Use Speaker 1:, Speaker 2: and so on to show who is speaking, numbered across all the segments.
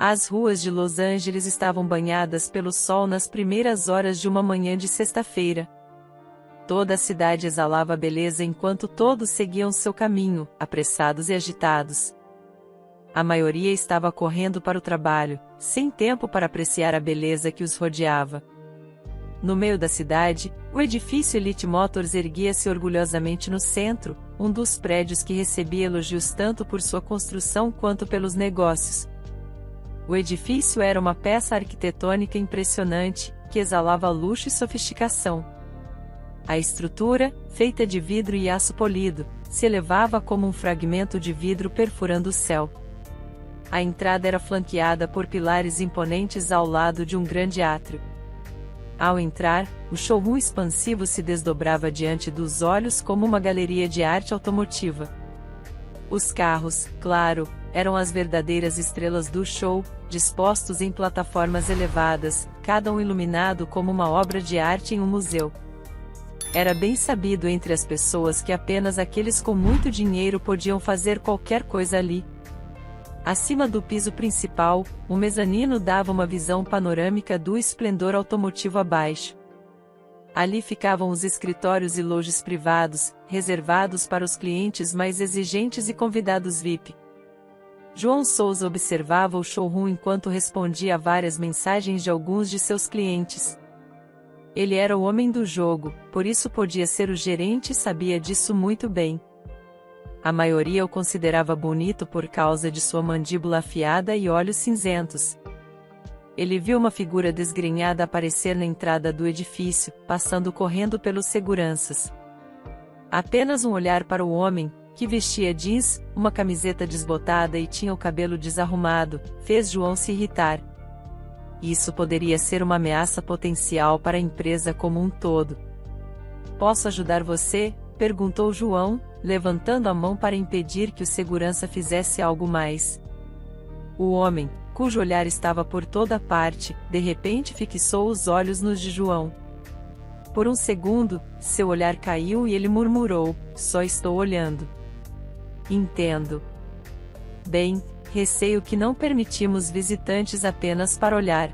Speaker 1: As ruas de Los Angeles estavam banhadas pelo sol nas primeiras horas de uma manhã de sexta-feira. Toda a cidade exalava beleza enquanto todos seguiam seu caminho, apressados e agitados. A maioria estava correndo para o trabalho, sem tempo para apreciar a beleza que os rodeava. No meio da cidade, o edifício Elite Motors erguia-se orgulhosamente no centro, um dos prédios que recebia elogios tanto por sua construção quanto pelos negócios. O edifício era uma peça arquitetônica impressionante, que exalava luxo e sofisticação. A estrutura, feita de vidro e aço polido, se elevava como um fragmento de vidro perfurando o céu. A entrada era flanqueada por pilares imponentes ao lado de um grande átrio. Ao entrar, o showroom expansivo se desdobrava diante dos olhos como uma galeria de arte automotiva. Os carros, claro, eram as verdadeiras estrelas do show, dispostos em plataformas elevadas, cada um iluminado como uma obra de arte em um museu. Era bem sabido entre as pessoas que apenas aqueles com muito dinheiro podiam fazer qualquer coisa ali. Acima do piso principal, o mezanino dava uma visão panorâmica do esplendor automotivo abaixo. Ali ficavam os escritórios e lojas privados, reservados para os clientes mais exigentes e convidados VIP. João Souza observava o showroom enquanto respondia a várias mensagens de alguns de seus clientes. Ele era o homem do jogo, por isso podia ser o gerente e sabia disso muito bem. A maioria o considerava bonito por causa de sua mandíbula afiada e olhos cinzentos. Ele viu uma figura desgrenhada aparecer na entrada do edifício, passando correndo pelos seguranças. Apenas um olhar para o homem, que vestia jeans, uma camiseta desbotada e tinha o cabelo desarrumado, fez João se irritar. Isso poderia ser uma ameaça potencial para a empresa como um todo. "Posso ajudar você?", perguntou João, levantando a mão para impedir que o segurança fizesse algo mais. O homem, cujo olhar estava por toda parte, de repente fixou os olhos nos de João. Por um segundo, seu olhar caiu e ele murmurou: "Só estou olhando." "Entendo. Bem, receio que não permitimos visitantes apenas para olhar.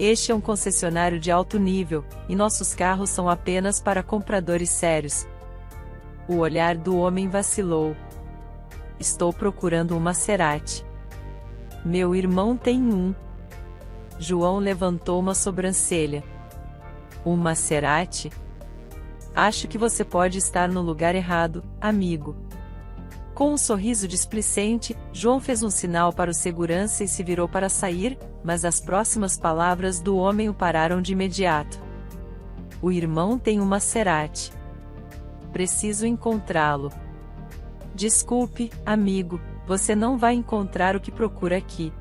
Speaker 1: Este é um concessionário de alto nível, e nossos carros são apenas para compradores sérios." O olhar do homem vacilou. "Estou procurando um Maserati." "Meu irmão tem um." João levantou uma sobrancelha. "Um Maserati? Acho que você pode estar no lugar errado, amigo." Com um sorriso displicente, João fez um sinal para o segurança e se virou para sair, mas as próximas palavras do homem o pararam de imediato. "O irmão tem um Maserati. Preciso encontrá-lo." "Desculpe, amigo, você não vai encontrar o que procura aqui.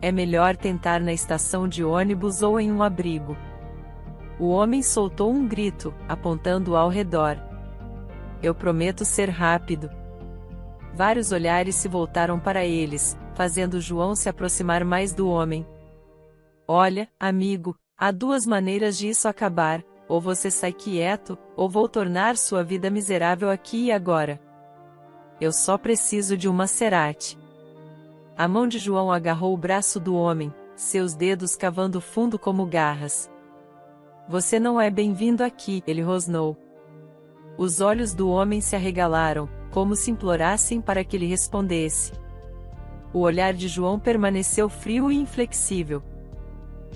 Speaker 1: É melhor tentar na estação de ônibus ou em um abrigo." O homem soltou um grito, apontando ao redor. "Eu prometo ser rápido." Vários olhares se voltaram para eles, fazendo João se aproximar mais do homem. "Olha, amigo, há duas maneiras de isso acabar: ou você sai quieto, ou vou tornar sua vida miserável aqui e agora. Eu só preciso de um Maserati." A mão de João agarrou o braço do homem, seus dedos cavando fundo como garras. "Você não é bem-vindo aqui", ele rosnou. Os olhos do homem se arregalaram, como se implorassem para que ele respondesse. O olhar de João permaneceu frio e inflexível.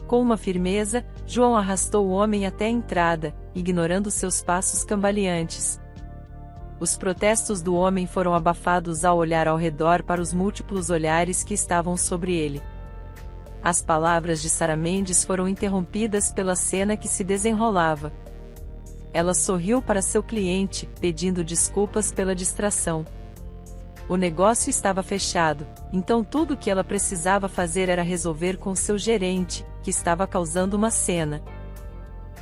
Speaker 1: Com uma firmeza, João arrastou o homem até a entrada, ignorando seus passos cambaleantes. Os protestos do homem foram abafados ao olhar ao redor para os múltiplos olhares que estavam sobre ele. As palavras de Sara Mendes foram interrompidas pela cena que se desenrolava. Ela sorriu para seu cliente, pedindo desculpas pela distração. O negócio estava fechado, então tudo o que ela precisava fazer era resolver com seu gerente, que estava causando uma cena.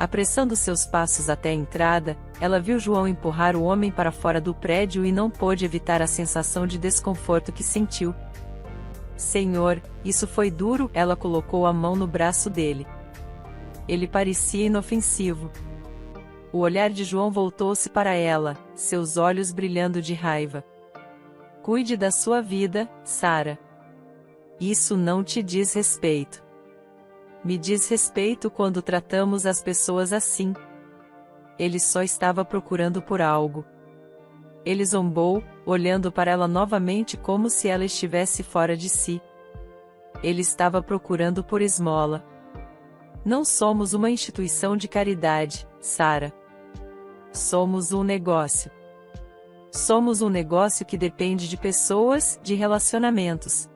Speaker 1: Apressando seus passos até a entrada, ela viu João empurrar o homem para fora do prédio e não pôde evitar a sensação de desconforto que sentiu. "Senhor, isso foi duro", ela colocou a mão no braço dele. Ele parecia inofensivo. O olhar de João voltou-se para ela, seus olhos brilhando de raiva. "Cuide da sua vida, Sara." Isso não te diz respeito. Me diz respeito quando tratamos as pessoas assim. Ele só estava procurando por algo. Ele zombou, olhando para ela novamente como se ela estivesse fora de si. Ele estava procurando por esmola. Não somos uma instituição de caridade, Sarah. Somos um negócio. Somos um negócio que depende de pessoas, de relacionamentos.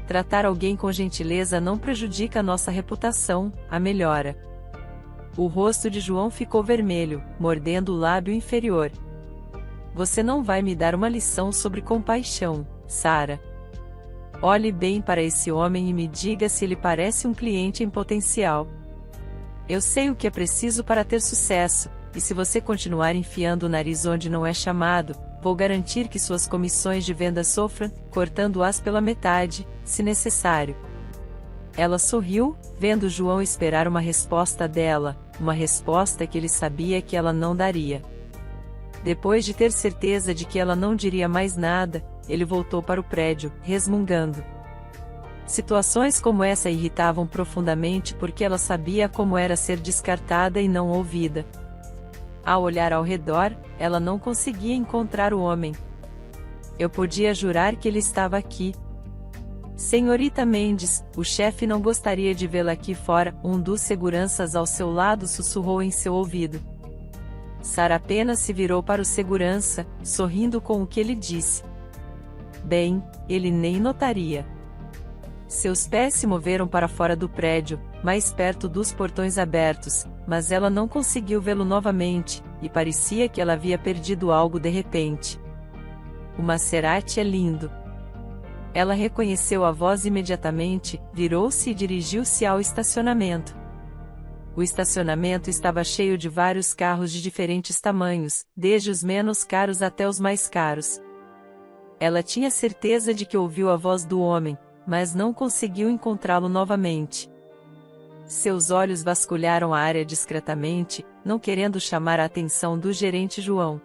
Speaker 1: Tratar alguém com gentileza não prejudica nossa reputação, a melhora. O rosto de João ficou vermelho, mordendo o lábio inferior. Você não vai me dar uma lição sobre compaixão, Sarah. Olhe bem para esse homem e me diga se ele parece um cliente em potencial. Eu sei o que é preciso para ter sucesso, e se você continuar enfiando o nariz onde não é chamado, vou garantir que suas comissões de venda sofram, cortando-as pela metade, se necessário. Ela sorriu, vendo João esperar uma resposta dela, uma resposta que ele sabia que ela não daria. Depois de ter certeza de que ela não diria mais nada, ele voltou para o prédio, resmungando. Situações como essa irritavam profundamente porque ela sabia como era ser descartada e não ouvida. Ao olhar ao redor, ela não conseguia encontrar o homem. Eu podia jurar que ele estava aqui. Senhorita Mendes, o chefe não gostaria de vê-la aqui fora, um dos seguranças ao seu lado sussurrou em seu ouvido. Sarah apenas se virou para o segurança, sorrindo com o que ele disse. Bem, ele nem notaria. Seus pés se moveram para fora do prédio, mais perto dos portões abertos, mas ela não conseguiu vê-lo novamente, e parecia que ela havia perdido algo de repente. O Maserati é lindo. Ela reconheceu a voz imediatamente, virou-se e dirigiu-se ao estacionamento. O estacionamento estava cheio de vários carros de diferentes tamanhos, desde os menos caros até os mais caros. Ela tinha certeza de que ouviu a voz do homem, mas não conseguiu encontrá-lo novamente. Seus olhos vasculharam a área discretamente, não querendo chamar a atenção do gerente João.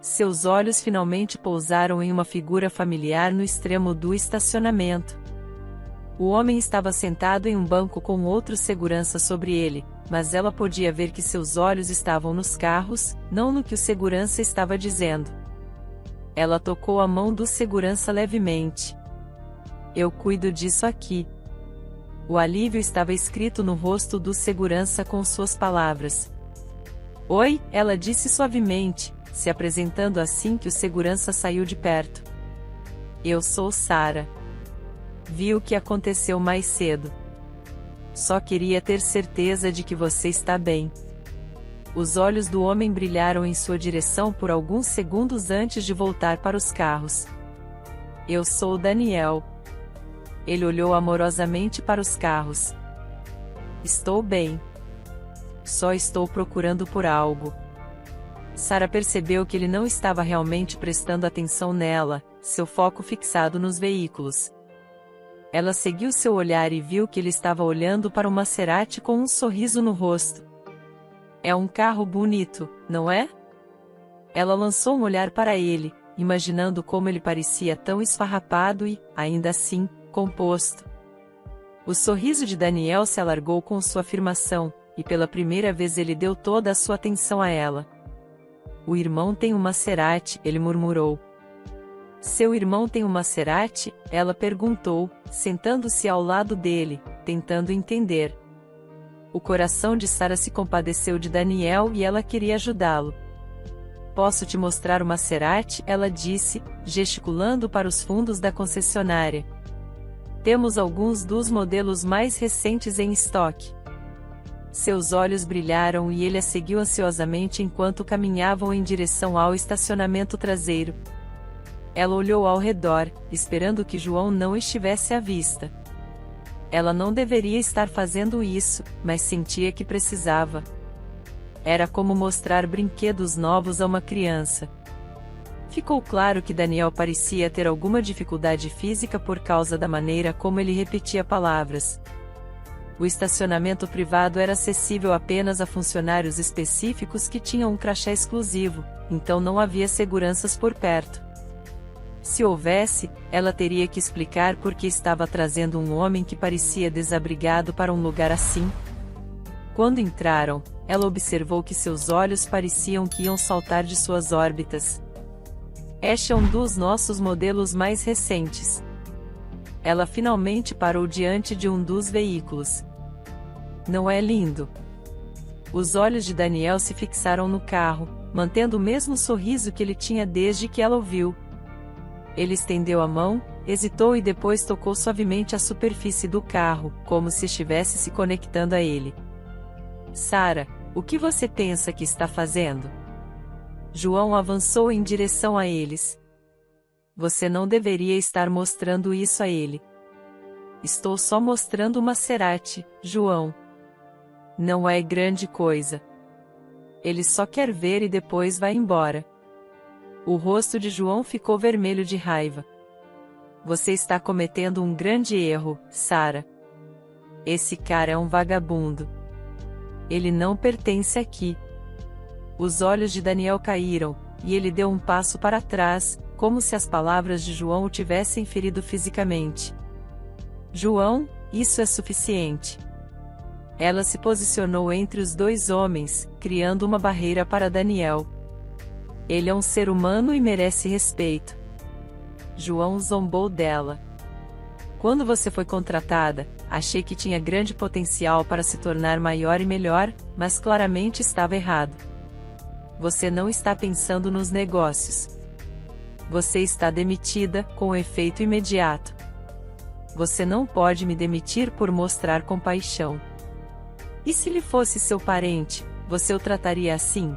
Speaker 1: Seus olhos finalmente pousaram em uma figura familiar no extremo do estacionamento. O homem estava sentado em um banco com outro segurança sobre ele, mas ela podia ver que seus olhos estavam nos carros, não no que o segurança estava dizendo. Ela tocou a mão do segurança levemente. Eu cuido disso aqui. O alívio estava escrito no rosto do segurança com suas palavras. Oi, ela disse suavemente, se apresentando assim que o segurança saiu de perto. Eu sou Sarah. Vi o que aconteceu mais cedo. Só queria ter certeza de que você está bem. Os olhos do homem brilharam em sua direção por alguns segundos antes de voltar para os carros. Eu sou Daniel. Ele olhou amorosamente para os carros. Estou bem. Só estou procurando por algo. Sarah percebeu que ele não estava realmente prestando atenção nela, seu foco fixado nos veículos. Ela seguiu seu olhar e viu que ele estava olhando para o Maserati com um sorriso no rosto. É um carro bonito, não é? Ela lançou um olhar para ele, imaginando como ele parecia tão esfarrapado e, ainda assim, composto. O sorriso de Daniel se alargou com sua afirmação, e pela primeira vez ele deu toda a sua atenção a ela. O irmão tem um Maserati, ele murmurou. Seu irmão tem um Maserati? Ela perguntou, sentando-se ao lado dele, tentando entender. O coração de Sarah se compadeceu de Daniel e ela queria ajudá-lo. Posso te mostrar o Maserati? Ela disse, gesticulando para os fundos da concessionária. Temos alguns dos modelos mais recentes em estoque. Seus olhos brilharam e ele a seguiu ansiosamente enquanto caminhavam em direção ao estacionamento traseiro. Ela olhou ao redor, esperando que João não estivesse à vista. Ela não deveria estar fazendo isso, mas sentia que precisava. Era como mostrar brinquedos novos a uma criança. Ficou claro que Daniel parecia ter alguma dificuldade física por causa da maneira como ele repetia palavras. O estacionamento privado era acessível apenas a funcionários específicos que tinham um crachá exclusivo, então não havia seguranças por perto. Se houvesse, ela teria que explicar por que estava trazendo um homem que parecia desabrigado para um lugar assim. Quando entraram, ela observou que seus olhos pareciam que iam saltar de suas órbitas. Este é um dos nossos modelos mais recentes. Ela finalmente parou diante de um dos veículos. Não é lindo? Os olhos de Daniel se fixaram no carro, mantendo o mesmo sorriso que ele tinha desde que ela o viu. Ele estendeu a mão, hesitou e depois tocou suavemente a superfície do carro, como se estivesse se conectando a ele. Sara, o que você pensa que está fazendo? João avançou em direção a eles. Você não deveria estar mostrando isso a ele. Estou só mostrando o Maserati, João. Não é grande coisa. Ele só quer ver e depois vai embora. O rosto de João ficou vermelho de raiva. Você está cometendo um grande erro, Sara. Esse cara é um vagabundo. Ele não pertence aqui. Os olhos de Daniel caíram, e ele deu um passo para trás, como se as palavras de João o tivessem ferido fisicamente. João, isso é suficiente. Ela se posicionou entre os dois homens, criando uma barreira para Daniel. Ele é um ser humano e merece respeito. João zombou dela. Quando você foi contratada, achei que tinha grande potencial para se tornar maior e melhor, mas claramente estava errado. Você não está pensando nos negócios. Você está demitida, com efeito imediato. Você não pode me demitir por mostrar compaixão. E se ele fosse seu parente, você o trataria assim?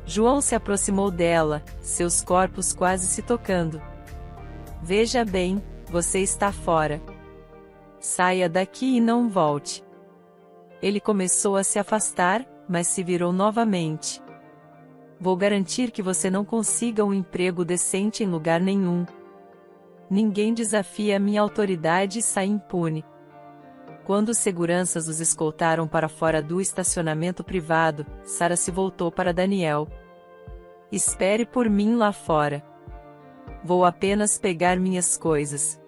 Speaker 1: João se aproximou dela, seus corpos quase se tocando. Veja bem, você está fora. Saia daqui e não volte. Ele começou a se afastar, mas se virou novamente. Vou garantir que você não consiga um emprego decente em lugar nenhum. Ninguém desafia a minha autoridade e sai impune. Quando os seguranças os escoltaram para fora do estacionamento privado, Sara se voltou para Daniel. Espere por mim lá fora. Vou apenas pegar minhas coisas.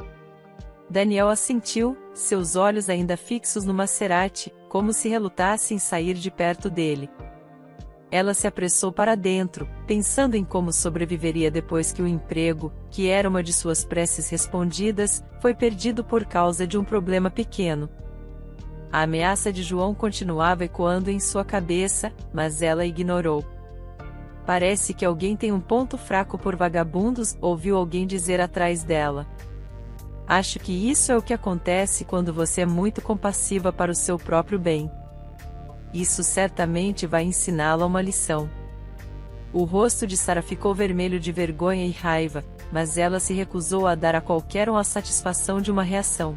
Speaker 1: Daniel assentiu, seus olhos ainda fixos no Maserati, como se relutasse em sair de perto dele. Ela se apressou para dentro, pensando em como sobreviveria depois que o emprego, que era uma de suas preces respondidas, foi perdido por causa de um problema pequeno. A ameaça de João continuava ecoando em sua cabeça, mas ela ignorou. Parece que alguém tem um ponto fraco por vagabundos, ouviu alguém dizer atrás dela. Acho que isso é o que acontece quando você é muito compassiva para o seu próprio bem. Isso certamente vai ensiná-la uma lição. O rosto de Sara ficou vermelho de vergonha e raiva, mas ela se recusou a dar a qualquer um a satisfação de uma reação.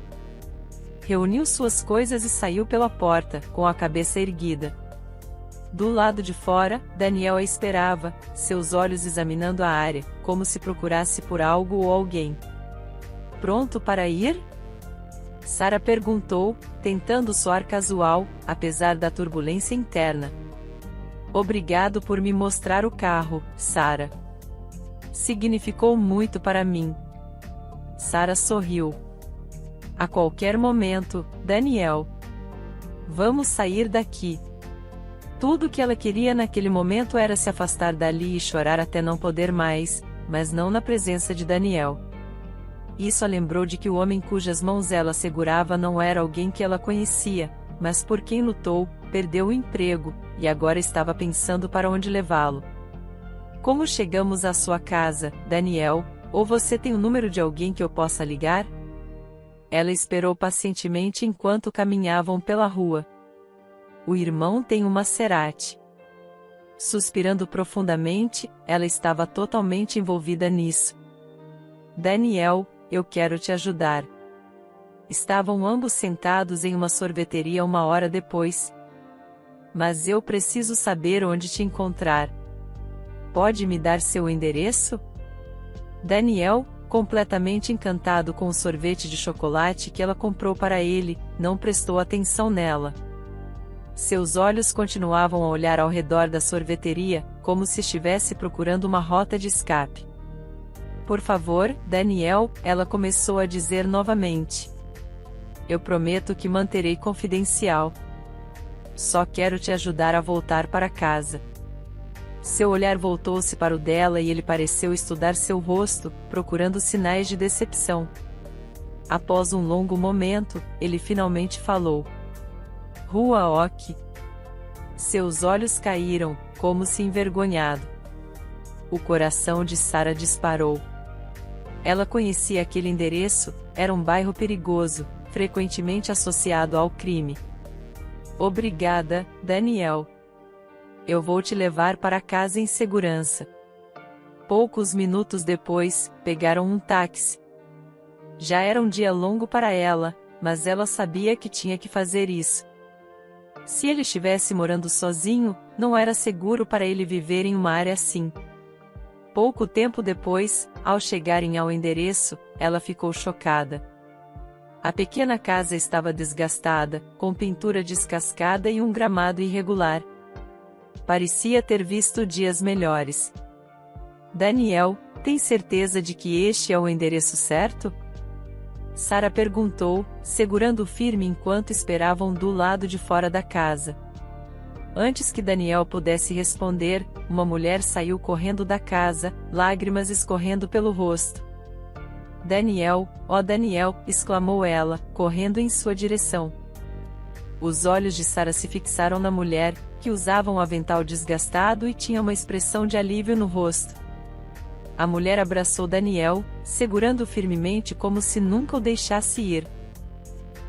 Speaker 1: Reuniu suas coisas e saiu pela porta, com a cabeça erguida. Do lado de fora, Daniel a esperava, seus olhos examinando a área, como se procurasse por algo ou alguém. Pronto para ir? Sara perguntou, tentando soar casual, apesar da turbulência interna. Obrigado por me mostrar o carro, Sara. Significou muito para mim. Sara sorriu. A qualquer momento, Daniel. Vamos sair daqui. Tudo o que ela queria naquele momento era se afastar dali e chorar até não poder mais, mas não na presença de Daniel. Isso a lembrou de que o homem cujas mãos ela segurava não era alguém que ela conhecia, mas por quem lutou, perdeu o emprego, e agora estava pensando para onde levá-lo. Como chegamos à sua casa, Daniel? Ou você tem o número de alguém que eu possa ligar? Ela esperou pacientemente enquanto caminhavam pela rua. O irmão tem um Maserati. Suspirando profundamente, ela estava totalmente envolvida nisso. Daniel, eu quero te ajudar. Estavam ambos sentados em uma sorveteria uma hora depois. Mas eu preciso saber onde te encontrar. Pode me dar seu endereço? Daniel, completamente encantado com o sorvete de chocolate que ela comprou para ele, não prestou atenção nela. Seus olhos continuavam a olhar ao redor da sorveteria, como se estivesse procurando uma rota de escape. Por favor, Daniel, ela começou a dizer novamente. Eu prometo que manterei confidencial. Só quero te ajudar a voltar para casa. Seu olhar voltou-se para o dela e ele pareceu estudar seu rosto, procurando sinais de decepção. Após um longo momento, ele finalmente falou. Rua Ok. Seus olhos caíram, como se envergonhado. O coração de Sarah disparou. Ela conhecia aquele endereço, era um bairro perigoso, frequentemente associado ao crime. Obrigada, Daniel. Eu vou te levar para casa em segurança. Poucos minutos depois, pegaram um táxi. Já era um dia longo para ela, mas ela sabia que tinha que fazer isso. Se ele estivesse morando sozinho, não era seguro para ele viver em uma área assim. Pouco tempo depois, ao chegarem ao endereço, ela ficou chocada. A pequena casa estava desgastada, com pintura descascada e um gramado irregular. Parecia ter visto dias melhores. Daniel, tem certeza de que este é o endereço certo? Sarah perguntou, segurando firme enquanto esperavam do lado de fora da casa. Antes que Daniel pudesse responder, uma mulher saiu correndo da casa, lágrimas escorrendo pelo rosto. Daniel, ó Daniel, exclamou ela, correndo em sua direção. Os olhos de Sarah se fixaram na mulher, que usava um avental desgastado e tinha uma expressão de alívio no rosto. A mulher abraçou Daniel, segurando-o firmemente como se nunca o deixasse ir.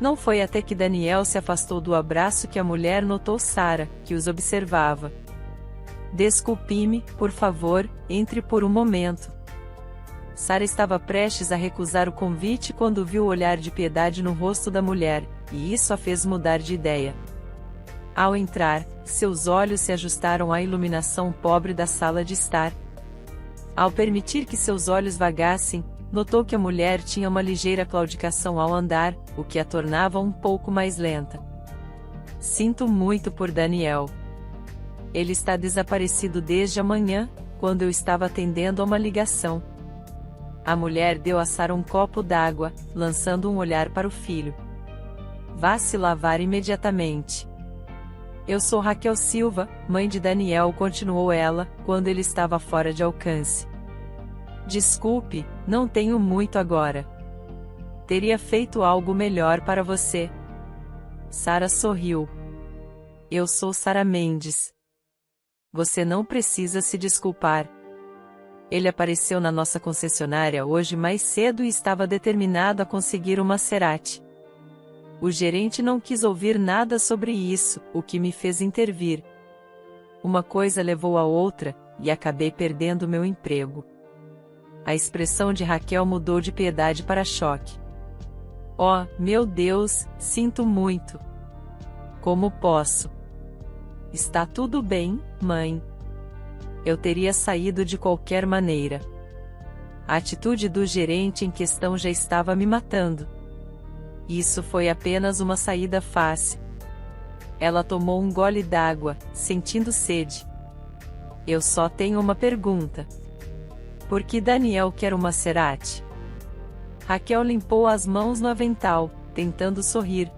Speaker 1: Não foi até que Daniel se afastou do abraço que a mulher notou Sarah, que os observava. Desculpe-me, por favor, entre por um momento. Sarah estava prestes a recusar o convite quando viu o olhar de piedade no rosto da mulher, e isso a fez mudar de ideia. Ao entrar, seus olhos se ajustaram à iluminação pobre da sala de estar. Ao permitir que seus olhos vagassem, notou que a mulher tinha uma ligeira claudicação ao andar, o que a tornava um pouco mais lenta. Sinto muito por Daniel. Ele está desaparecido desde amanhã, quando eu estava atendendo a uma ligação. A mulher deu a Sarah um copo d'água, lançando um olhar para o filho. Vá se lavar imediatamente. Eu sou Raquel Silva, mãe de Daniel, continuou ela, quando ele estava fora de alcance. Desculpe, não tenho muito agora. Teria feito algo melhor para você. Sarah sorriu. Eu sou Sarah Mendes. Você não precisa se desculpar. Ele apareceu na nossa concessionária hoje mais cedo e estava determinado a conseguir um Maserati. O gerente não quis ouvir nada sobre isso, o que me fez intervir. Uma coisa levou a outra, e acabei perdendo meu emprego. A expressão de Raquel mudou de piedade para choque. Oh, meu Deus, sinto muito. Como posso? Está tudo bem, mãe. Eu teria saído de qualquer maneira. A atitude do gerente em questão já estava me matando. Isso foi apenas uma saída fácil. Ela tomou um gole d'água, sentindo sede. Eu só tenho uma pergunta. Por que Daniel quer um Maserati? Raquel limpou as mãos no avental, tentando sorrir.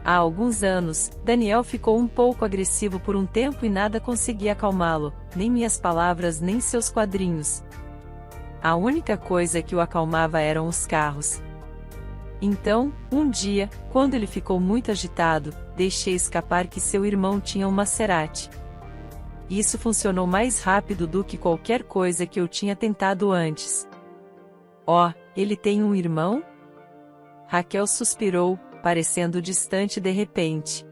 Speaker 1: Há alguns anos, Daniel ficou um pouco agressivo por um tempo e nada conseguia acalmá-lo, nem minhas palavras nem seus quadrinhos. A única coisa que o acalmava eram os carros. Então, um dia, quando ele ficou muito agitado, deixei escapar que seu irmão tinha um Maserati. Isso funcionou mais rápido do que qualquer coisa que eu tinha tentado antes. Oh, ele tem um irmão? Raquel suspirou, parecendo distante de repente.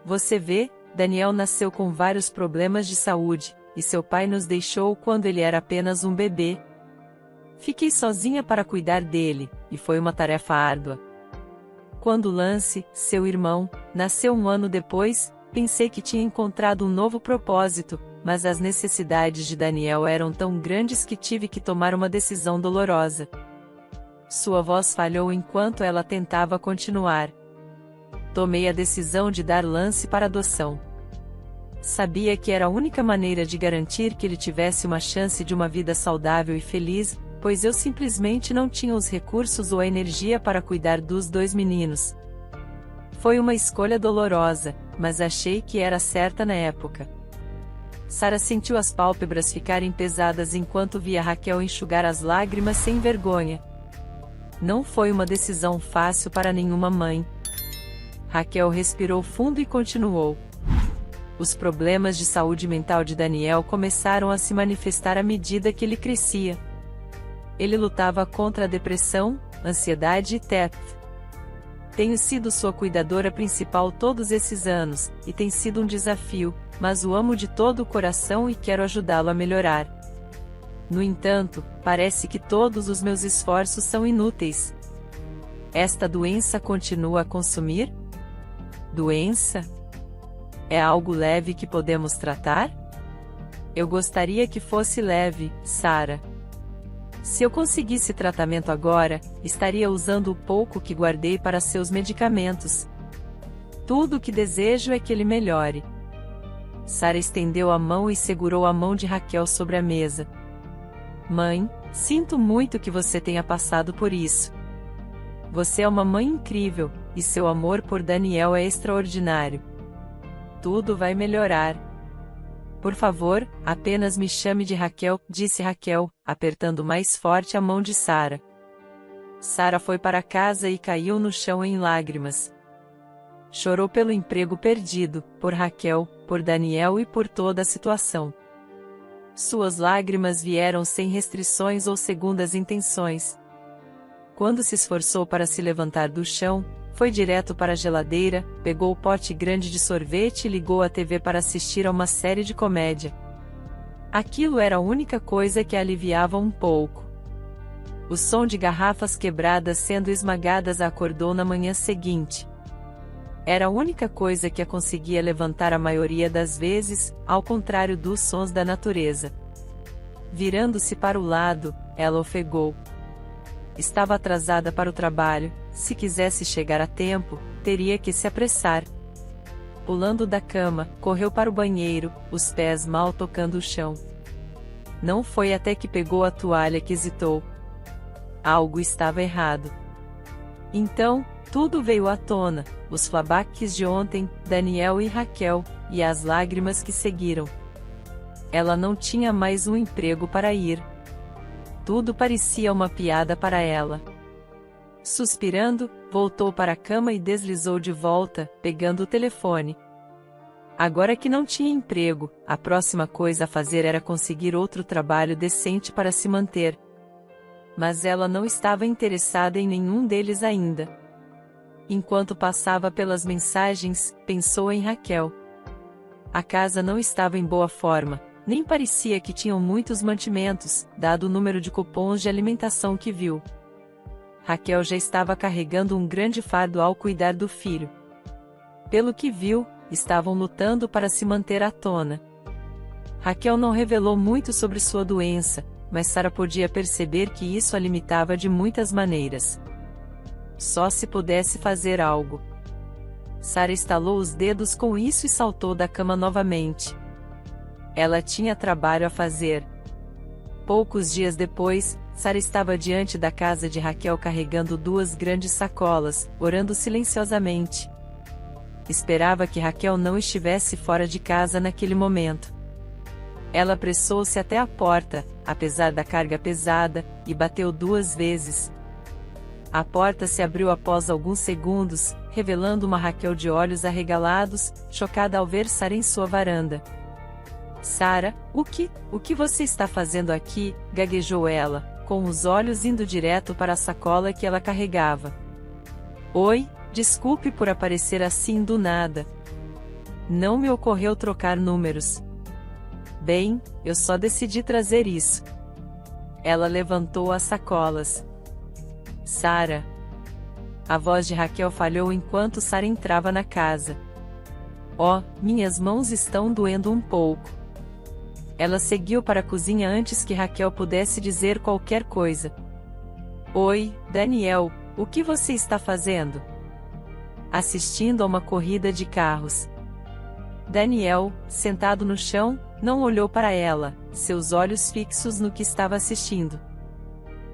Speaker 1: Você vê, Daniel nasceu com vários problemas de saúde, e seu pai nos deixou quando ele era apenas um bebê. Fiquei sozinha para cuidar dele, e foi uma tarefa árdua. Quando Lance, seu irmão, nasceu um ano depois, pensei que tinha encontrado um novo propósito, mas as necessidades de Daniel eram tão grandes que tive que tomar uma decisão dolorosa. Sua voz falhou enquanto ela tentava continuar. Tomei a decisão de dar Lance para adoção. Sabia que era a única maneira de garantir que ele tivesse uma chance de uma vida saudável e feliz, pois eu simplesmente não tinha os recursos ou a energia para cuidar dos 2 meninos. Foi uma escolha dolorosa, mas achei que era certa na época. Sarah sentiu as pálpebras ficarem pesadas enquanto via Raquel enxugar as lágrimas sem vergonha. Não foi uma decisão fácil para nenhuma mãe. Raquel respirou fundo e continuou. Os problemas de saúde mental de Daniel começaram a se manifestar à medida que ele crescia. Ele lutava contra a depressão, ansiedade e TEP. Tenho sido sua cuidadora principal todos esses anos, e tem sido um desafio, mas o amo de todo o coração e quero ajudá-lo a melhorar. No entanto, parece que todos os meus esforços são inúteis. Esta doença continua a consumir? Doença? É algo leve que podemos tratar? Eu gostaria que fosse leve, Sarah. Se eu conseguisse tratamento agora, estaria usando o pouco que guardei para seus medicamentos. Tudo o que desejo é que ele melhore. Sarah estendeu a mão e segurou a mão de Raquel sobre a mesa. Mãe, sinto muito que você tenha passado por isso. Você é uma mãe incrível, e seu amor por Daniel é extraordinário. Tudo vai melhorar. Por favor, apenas me chame de Raquel, disse Raquel, apertando mais forte a mão de Sarah. Sarah foi para casa e caiu no chão em lágrimas. Chorou pelo emprego perdido, por Raquel, por Daniel e por toda a situação. Suas lágrimas vieram sem restrições ou segundas intenções. Quando se esforçou para se levantar do chão, foi direto para a geladeira, pegou o pote grande de sorvete e ligou a TV para assistir a uma série de comédia. Aquilo era a única coisa que a aliviava um pouco. O som de garrafas quebradas sendo esmagadas a acordou na manhã seguinte. Era a única coisa que a conseguia levantar a maioria das vezes, ao contrário dos sons da natureza. Virando-se para o lado, ela ofegou. Estava atrasada para o trabalho, se quisesse chegar a tempo, teria que se apressar. Pulando da cama, correu para o banheiro, os pés mal tocando o chão. Não foi até que pegou a toalha que hesitou. Algo estava errado. Então, tudo veio à tona, os flashbacks de ontem, Daniel e Raquel, e as lágrimas que seguiram. Ela não tinha mais um emprego para ir. Tudo parecia uma piada para ela. Suspirando, voltou para a cama e deslizou de volta, pegando o telefone. Agora que não tinha emprego, a próxima coisa a fazer era conseguir outro trabalho decente para se manter. Mas ela não estava interessada em nenhum deles ainda. Enquanto passava pelas mensagens, pensou em Raquel. A casa não estava em boa forma, nem parecia que tinham muitos mantimentos, dado o número de cupons de alimentação que viu. Raquel já estava carregando um grande fardo ao cuidar do filho. Pelo que viu, estavam lutando para se manter à tona. Raquel não revelou muito sobre sua doença, mas Sarah podia perceber que isso a limitava de muitas maneiras. Só se pudesse fazer algo. Sarah estalou os dedos com isso e saltou da cama novamente. Ela tinha trabalho a fazer. Poucos dias depois, Sarah estava diante da casa de Raquel carregando 2 grandes sacolas, orando silenciosamente. Esperava que Raquel não estivesse fora de casa naquele momento. Ela apressou-se até a porta, apesar da carga pesada, e bateu 2 vezes. A porta se abriu após alguns segundos, revelando uma Raquel de olhos arregalados, chocada ao ver Sarah em sua varanda. Sarah, o que você está fazendo aqui? Gaguejou ela, com os olhos indo direto para a sacola que ela carregava. Oi, desculpe por aparecer assim do nada. Não me ocorreu trocar números. Bem, eu só decidi trazer isso. Ela levantou as sacolas. Sarah. A voz de Raquel falhou enquanto Sarah entrava na casa. Oh, minhas mãos estão doendo um pouco. Ela seguiu para a cozinha antes que Raquel pudesse dizer qualquer coisa. Oi, Daniel, o que você está fazendo? Assistindo a uma corrida de carros. Daniel, sentado no chão, não olhou para ela, seus olhos fixos no que estava assistindo.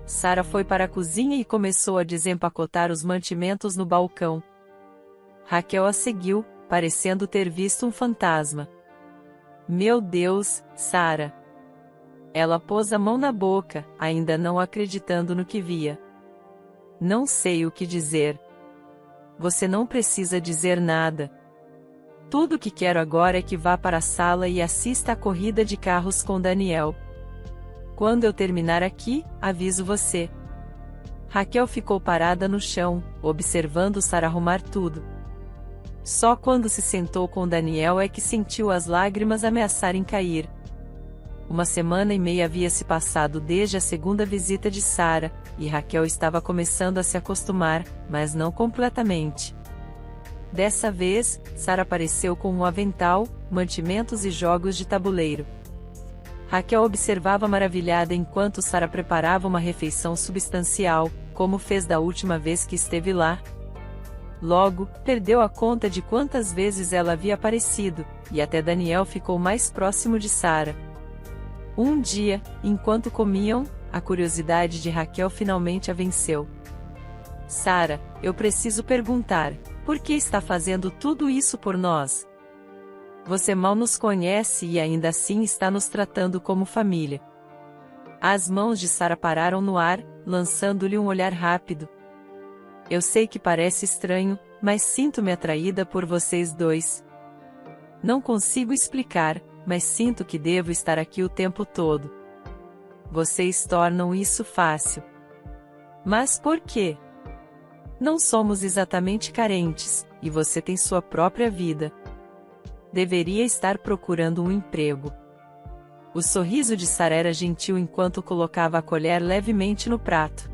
Speaker 1: Sara foi para a cozinha e começou a desempacotar os mantimentos no balcão. Raquel a seguiu, parecendo ter visto um fantasma. Meu Deus, Sara! Ela pôs a mão na boca, ainda não acreditando no que via. Não sei o que dizer. Você não precisa dizer nada. Tudo o que quero agora é que vá para a sala e assista à corrida de carros com Daniel. Quando eu terminar aqui, aviso você. Raquel ficou parada no chão, observando Sara arrumar tudo. Só quando se sentou com Daniel é que sentiu as lágrimas ameaçarem cair. 1 semana e meia havia se passado desde a segunda visita de Sara, e Raquel estava começando a se acostumar, mas não completamente. Dessa vez, Sara apareceu com um avental, mantimentos e jogos de tabuleiro. Raquel observava maravilhada enquanto Sara preparava uma refeição substancial, como fez da última vez que esteve lá. Logo, perdeu a conta de quantas vezes ela havia aparecido, e até Daniel ficou mais próximo de Sara. Um dia, enquanto comiam, a curiosidade de Raquel finalmente a venceu. Sara, eu preciso perguntar, por que está fazendo tudo isso por nós? Você mal nos conhece e ainda assim está nos tratando como família. As mãos de Sara pararam no ar, lançando-lhe um olhar rápido. Eu sei que parece estranho, mas sinto-me atraída por vocês dois. Não consigo explicar, mas sinto que devo estar aqui o tempo todo. Vocês tornam isso fácil. Mas por quê? Não somos exatamente carentes, e você tem sua própria vida. Deveria estar procurando um emprego. O sorriso de Sara era gentil enquanto colocava a colher levemente no prato.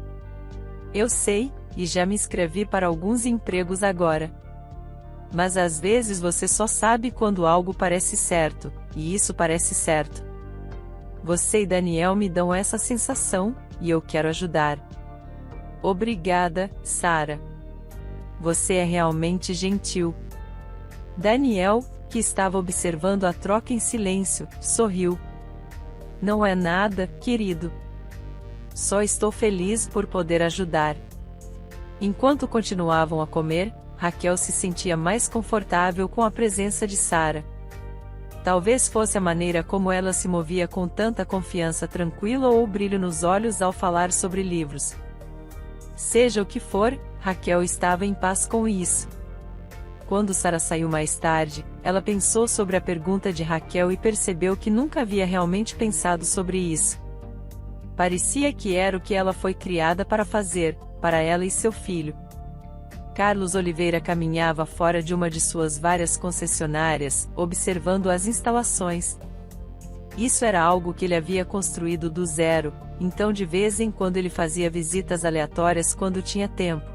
Speaker 1: Eu sei, e já me inscrevi para alguns empregos agora. Mas às vezes você só sabe quando algo parece certo, e isso parece certo. Você e Daniel me dão essa sensação, e eu quero ajudar. Obrigada, Sara. Você é realmente gentil. Daniel, que estava observando a troca em silêncio, sorriu. Não é nada, querido. Só estou feliz por poder ajudar. Enquanto continuavam a comer, Raquel se sentia mais confortável com a presença de Sara. Talvez fosse a maneira como ela se movia com tanta confiança tranquila ou o brilho nos olhos ao falar sobre livros. Seja o que for, Raquel estava em paz com isso. Quando Sara saiu mais tarde, ela pensou sobre a pergunta de Raquel e percebeu que nunca havia realmente pensado sobre isso. Parecia que era o que ela foi criada para fazer, para ela e seu filho. Carlos Oliveira caminhava fora de uma de suas várias concessionárias, observando as instalações. Isso era algo que ele havia construído do zero, então de vez em quando ele fazia visitas aleatórias quando tinha tempo.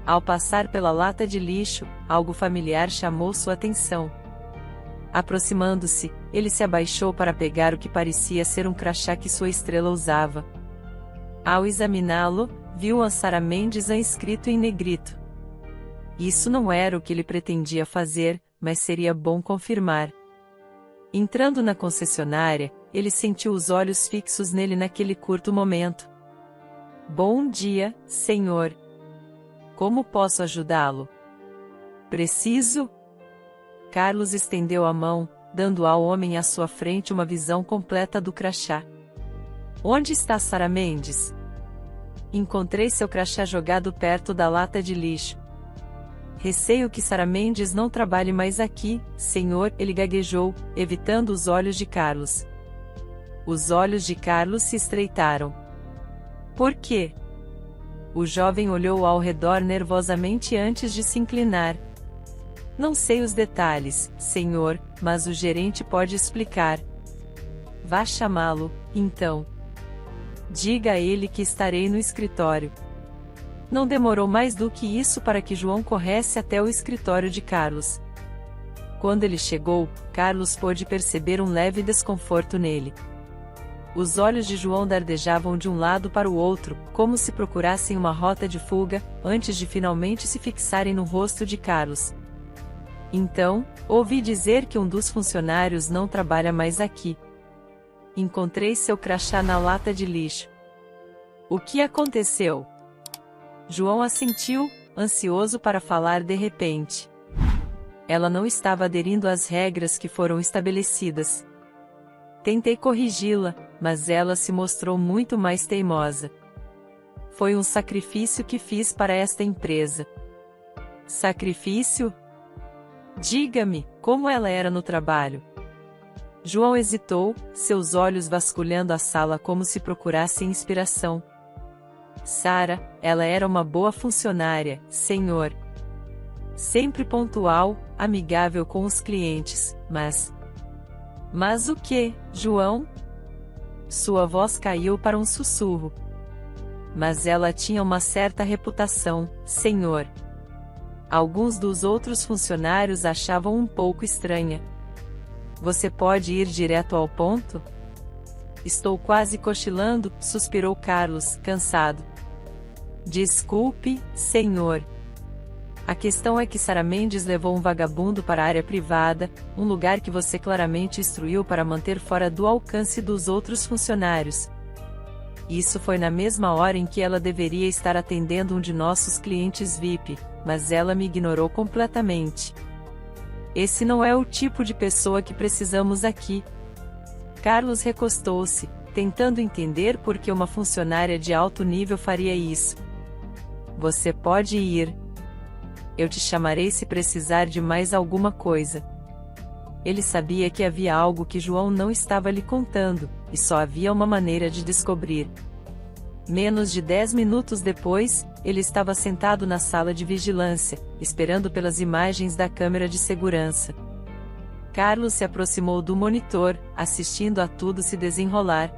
Speaker 1: Ao passar pela lata de lixo, algo familiar chamou sua atenção. Aproximando-se, ele se abaixou para pegar o que parecia ser um crachá que sua estrela usava. Ao examiná-lo, viu a Sara Mendes escrito em negrito. Isso não era o que ele pretendia fazer, mas seria bom confirmar. Entrando na concessionária, ele sentiu os olhos fixos nele naquele curto momento. Bom dia, senhor. Como posso ajudá-lo? Preciso? Carlos estendeu a mão, dando ao homem à sua frente uma visão completa do crachá. Onde está Sara Mendes? Encontrei seu crachá jogado perto da lata de lixo. Receio que Sara Mendes não trabalhe mais aqui, senhor, ele gaguejou, evitando os olhos de Carlos. Os olhos de Carlos se estreitaram. Por quê? O jovem olhou ao redor nervosamente antes de se inclinar. Não sei os detalhes, senhor, mas o gerente pode explicar. Vá chamá-lo, então. Diga a ele que estarei no escritório. Não demorou mais do que isso para que João corresse até o escritório de Carlos. Quando ele chegou, Carlos pôde perceber um leve desconforto nele. Os olhos de João dardejavam de um lado para o outro, como se procurassem uma rota de fuga, antes de finalmente se fixarem no rosto de Carlos. Então, ouvi dizer que um dos funcionários não trabalha mais aqui. Encontrei seu crachá na lata de lixo. O que aconteceu? João assentiu, ansioso para falar de repente. Ela não estava aderindo às regras que foram estabelecidas. Tentei corrigi-la, mas ela se mostrou muito mais teimosa. Foi um sacrifício que fiz para esta empresa. Sacrifício? Diga-me, como ela era no trabalho? João hesitou, seus olhos vasculhando a sala como se procurassem inspiração. Sara, ela era uma boa funcionária, senhor. Sempre pontual, amigável com os clientes, mas... Mas o que, João? Sua voz caiu para um sussurro. Mas ela tinha uma certa reputação, senhor. Alguns dos outros funcionários achavam um pouco estranha. Você pode ir direto ao ponto? Estou quase cochilando, suspirou Carlos, cansado. Desculpe, senhor. A questão é que Sara Mendes levou um vagabundo para a área privada, um lugar que você claramente instruiu para manter fora do alcance dos outros funcionários. Isso foi na mesma hora em que ela deveria estar atendendo um de nossos clientes VIP, mas ela me ignorou completamente. Esse não é o tipo de pessoa que precisamos aqui. Carlos recostou-se, tentando entender por que uma funcionária de alto nível faria isso. Você pode ir. Eu te chamarei se precisar de mais alguma coisa. Ele sabia que havia algo que João não estava lhe contando, e só havia uma maneira de descobrir. Menos de 10 minutos depois, ele estava sentado na sala de vigilância, esperando pelas imagens da câmera de segurança. Carlos se aproximou do monitor, assistindo a tudo se desenrolar.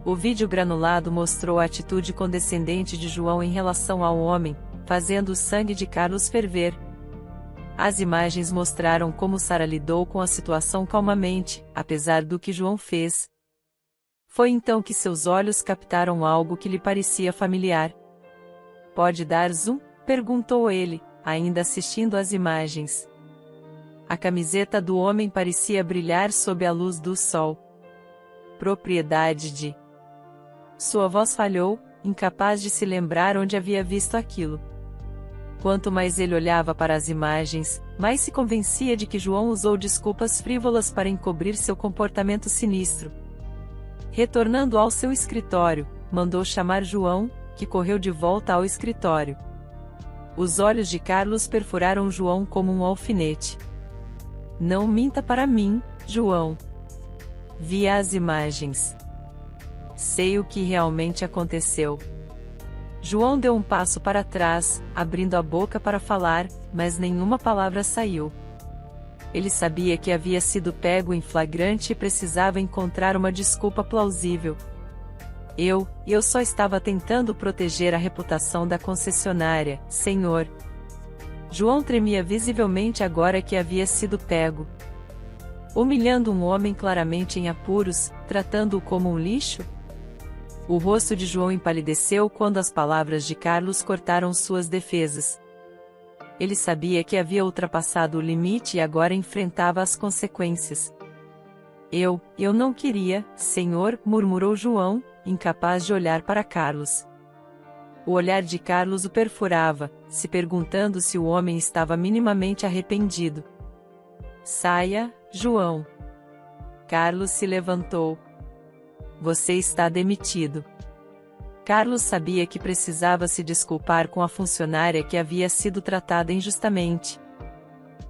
Speaker 1: O vídeo granulado mostrou a atitude condescendente de João em relação ao homem, fazendo o sangue de Carlos ferver. As imagens mostraram como Sara lidou com a situação calmamente, apesar do que João fez. Foi então que seus olhos captaram algo que lhe parecia familiar. Pode dar zoom? Perguntou ele, ainda assistindo às imagens. A camiseta do homem parecia brilhar sob a luz do sol. Propriedade de... Sua voz falhou, incapaz de se lembrar onde havia visto aquilo. Quanto mais ele olhava para as imagens, mais se convencia de que João usou desculpas frívolas para encobrir seu comportamento sinistro. Retornando ao seu escritório, mandou chamar João, que correu de volta ao escritório. Os olhos de Carlos perfuraram João como um alfinete. Não minta para mim, João. Vi as imagens. Sei o que realmente aconteceu. João deu um passo para trás, abrindo a boca para falar, mas nenhuma palavra saiu. Ele sabia que havia sido pego em flagrante e precisava encontrar uma desculpa plausível. Eu só estava tentando proteger a reputação da concessionária, senhor. João tremia visivelmente agora que havia sido pego. Humilhando um homem claramente em apuros, tratando-o como um lixo? O rosto de João empalideceu quando as palavras de Carlos cortaram suas defesas. Ele sabia que havia ultrapassado o limite e agora enfrentava as consequências. Eu não queria, senhor, murmurou João, incapaz de olhar para Carlos. O olhar de Carlos o perfurava, se perguntando se o homem estava minimamente arrependido. Saia, João. Carlos se levantou. Você está demitido. Carlos sabia que precisava se desculpar com a funcionária que havia sido tratada injustamente.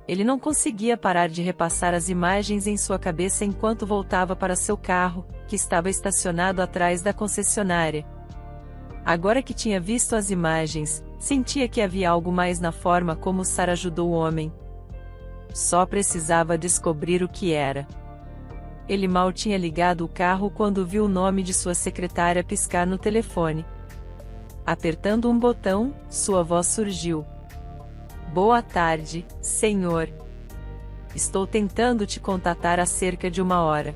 Speaker 1: Ele não conseguia parar de repassar as imagens em sua cabeça enquanto voltava para seu carro, que estava estacionado atrás da concessionária. Agora que tinha visto as imagens, sentia que havia algo mais na forma como Sara ajudou o homem. Só precisava descobrir o que era. Ele mal tinha ligado o carro quando viu o nome de sua secretária piscar no telefone. Apertando um botão, sua voz surgiu. Boa tarde, senhor. Estou tentando te contatar há cerca de 1 hora.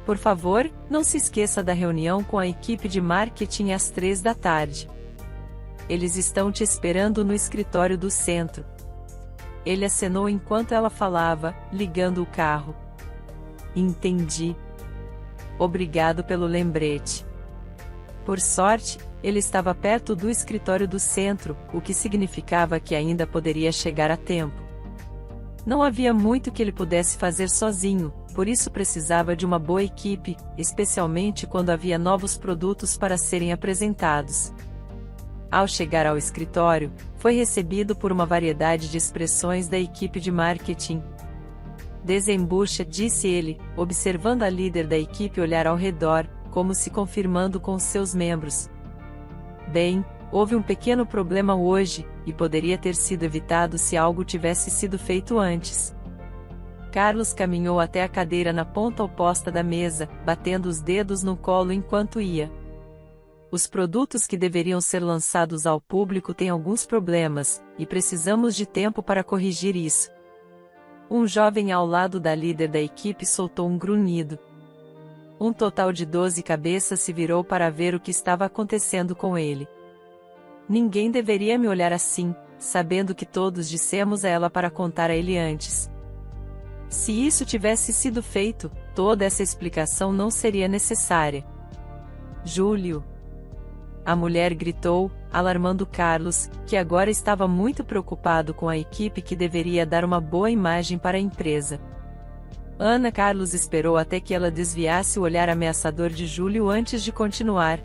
Speaker 1: Por favor, não se esqueça da reunião com a equipe de marketing às 3 da tarde. Eles estão te esperando no escritório do centro. Ele acenou enquanto ela falava, ligando o carro. Entendi. Obrigado pelo lembrete. Por sorte, ele estava perto do escritório do centro, o que significava que ainda poderia chegar a tempo. Não havia muito que ele pudesse fazer sozinho, por isso precisava de uma boa equipe, especialmente quando havia novos produtos para serem apresentados. Ao chegar ao escritório, foi recebido por uma variedade de expressões da equipe de marketing. Desembucha, disse ele, observando a líder da equipe olhar ao redor, como se confirmando com seus membros. Bem, houve um pequeno problema hoje, e poderia ter sido evitado se algo tivesse sido feito antes. Carlos caminhou até a cadeira na ponta oposta da mesa, batendo os dedos no colo enquanto ia. Os produtos que deveriam ser lançados ao público têm alguns problemas, e precisamos de tempo para corrigir isso. Um jovem ao lado da líder da equipe soltou um grunhido. Um total de 12 cabeças se virou para ver o que estava acontecendo com ele. Ninguém deveria me olhar assim, sabendo que todos dissemos a ela para contar a ele antes. Se isso tivesse sido feito, toda essa explicação não seria necessária. Júlio! A mulher gritou, alarmando Carlos, que agora estava muito preocupado com a equipe que deveria dar uma boa imagem para a empresa. Ana Carlos esperou até que ela desviasse o olhar ameaçador de Júlio antes de continuar.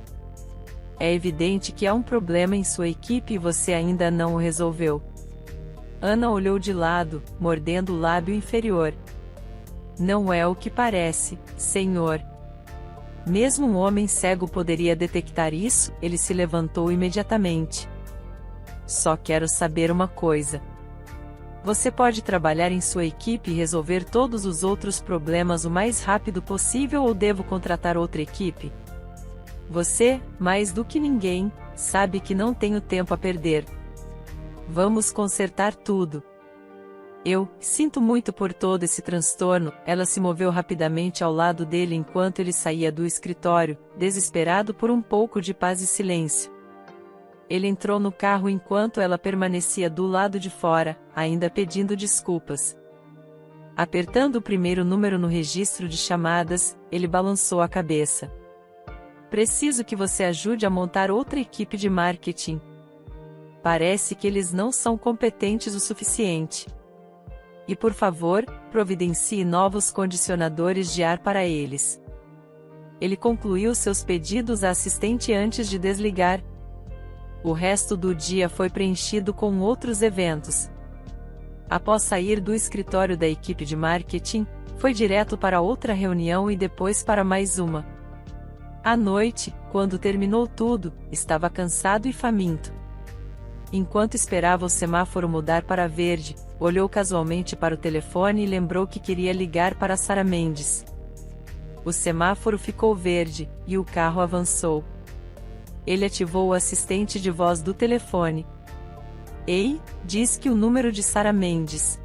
Speaker 1: É evidente que há um problema em sua equipe e você ainda não o resolveu. Ana olhou de lado, mordendo o lábio inferior. Não é o que parece, senhor. Mesmo um homem cego poderia detectar isso, ele se levantou imediatamente. Só quero saber uma coisa. Você pode trabalhar em sua equipe e resolver todos os outros problemas o mais rápido possível ou devo contratar outra equipe? Você, mais do que ninguém, sabe que não tenho tempo a perder. Vamos consertar tudo. Eu sinto muito por todo esse transtorno. Ela se moveu rapidamente ao lado dele enquanto ele saía do escritório, desesperado por um pouco de paz e silêncio. Ele entrou no carro enquanto ela permanecia do lado de fora, ainda pedindo desculpas. Apertando o primeiro número no registro de chamadas, ele balançou a cabeça. Preciso que você ajude a montar outra equipe de marketing. Parece que eles não são competentes o suficiente. E por favor, providencie novos condicionadores de ar para eles. Ele concluiu seus pedidos à assistente antes de desligar. O resto do dia foi preenchido com outros eventos. Após sair do escritório da equipe de marketing, foi direto para outra reunião e depois para mais uma. À noite, quando terminou tudo, estava cansado e faminto. Enquanto esperava o semáforo mudar para verde, olhou casualmente para o telefone e lembrou que queria ligar para Sara Mendes. O semáforo ficou verde, e o carro avançou. Ele ativou o assistente de voz do telefone. Ei, diz que o número de Sara Mendes.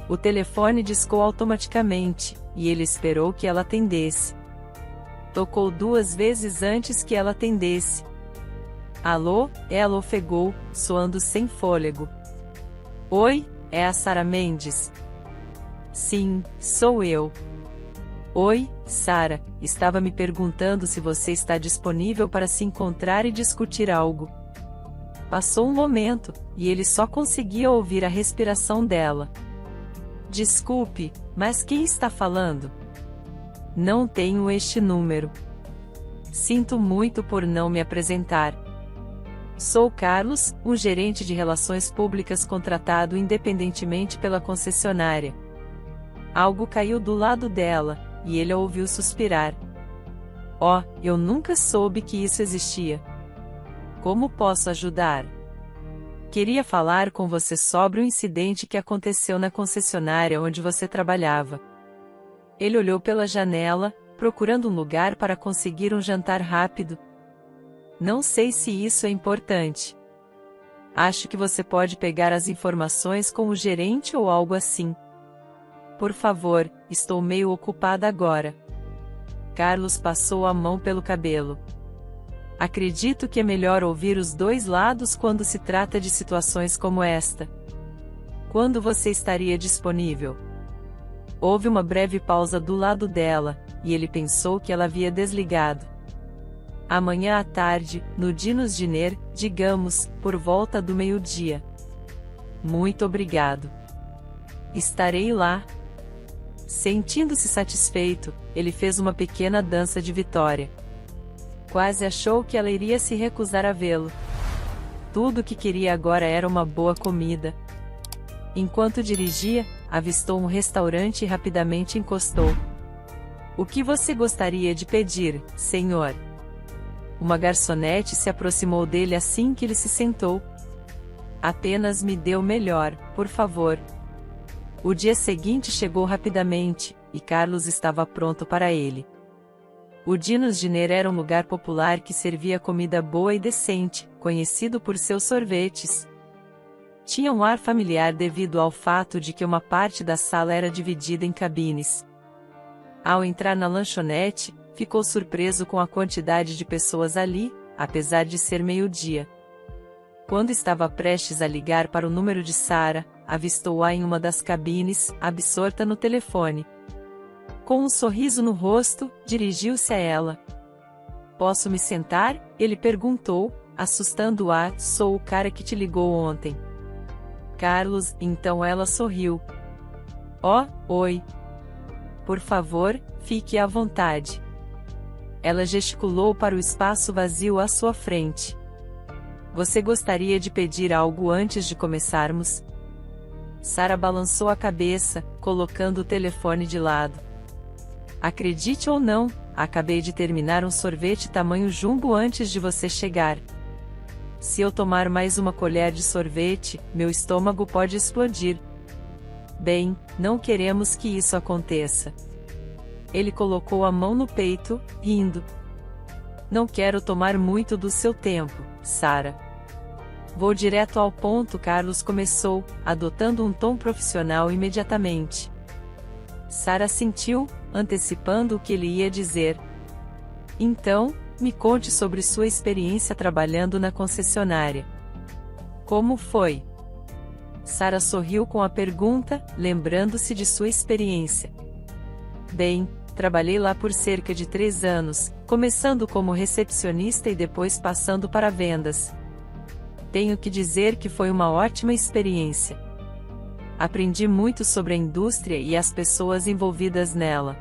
Speaker 1: O telefone discou automaticamente, e ele esperou que ela atendesse. Tocou 2 vezes antes que ela atendesse. Alô? Ela ofegou, soando sem fôlego. Oi, é a Sara Mendes? Sim, sou eu. Oi, Sara, estava me perguntando se você está disponível para se encontrar e discutir algo. Passou um momento, e ele só conseguia ouvir a respiração dela. Desculpe, mas quem está falando? Não tenho este número. Sinto muito por não me apresentar. Sou Carlos, um gerente de relações públicas contratado independentemente pela concessionária. Algo caiu do lado dela, e ele a ouviu suspirar. Oh, eu nunca soube que isso existia. Como posso ajudar? Queria falar com você sobre o incidente que aconteceu na concessionária onde você trabalhava. Ele olhou pela janela, procurando um lugar para conseguir um jantar rápido. Não sei se isso é importante. Acho que você pode pegar as informações com o gerente ou algo assim. Por favor, estou meio ocupada agora. Carlos passou a mão pelo cabelo. Acredito que é melhor ouvir os dois lados quando se trata de situações como esta. Quando você estaria disponível? Houve uma breve pausa do lado dela, e ele pensou que ela havia desligado. Amanhã à tarde, no Dinos Diner, digamos, por volta do meio-dia. Muito obrigado. Estarei lá. Sentindo-se satisfeito, ele fez uma pequena dança de vitória. Quase achou que ela iria se recusar a vê-lo. Tudo o que queria agora era uma boa comida. Enquanto dirigia, avistou um restaurante e rapidamente encostou. O que você gostaria de pedir, senhor? Uma garçonete se aproximou dele assim que ele se sentou. Apenas me dê o melhor, por favor. O dia seguinte chegou rapidamente, e Carlos estava pronto para ele. O Dinos Diner era um lugar popular que servia comida boa e decente, conhecido por seus sorvetes. Tinha um ar familiar devido ao fato de que uma parte da sala era dividida em cabines. Ao entrar na lanchonete, ficou surpreso com a quantidade de pessoas ali, apesar de ser meio-dia. Quando estava prestes a ligar para o número de Sarah, avistou-a em uma das cabines, absorta no telefone. Com um sorriso no rosto, dirigiu-se a ela. Posso me sentar? Ele perguntou, assustando-a. Sou o cara que te ligou ontem. Carlos, então ela sorriu. Oh, oi. Por favor, fique à vontade. Ela gesticulou para o espaço vazio à sua frente. Você gostaria de pedir algo antes de começarmos? Sarah balançou a cabeça, colocando o telefone de lado. Acredite ou não, acabei de terminar um sorvete tamanho jumbo antes de você chegar. Se eu tomar mais uma colher de sorvete, meu estômago pode explodir. Bem, não queremos que isso aconteça. Ele colocou a mão no peito, rindo. Não quero tomar muito do seu tempo, Sarah. Vou direto ao ponto. Carlos começou, adotando um tom profissional imediatamente. Sarah sentiu, antecipando o que ele ia dizer. Então, me conte sobre sua experiência trabalhando na concessionária. Como foi? Sarah sorriu com a pergunta, lembrando-se de sua experiência. Bem, trabalhei lá por cerca de 3 anos, começando como recepcionista e depois passando para vendas. Tenho que dizer que foi uma ótima experiência. Aprendi muito sobre a indústria e as pessoas envolvidas nela.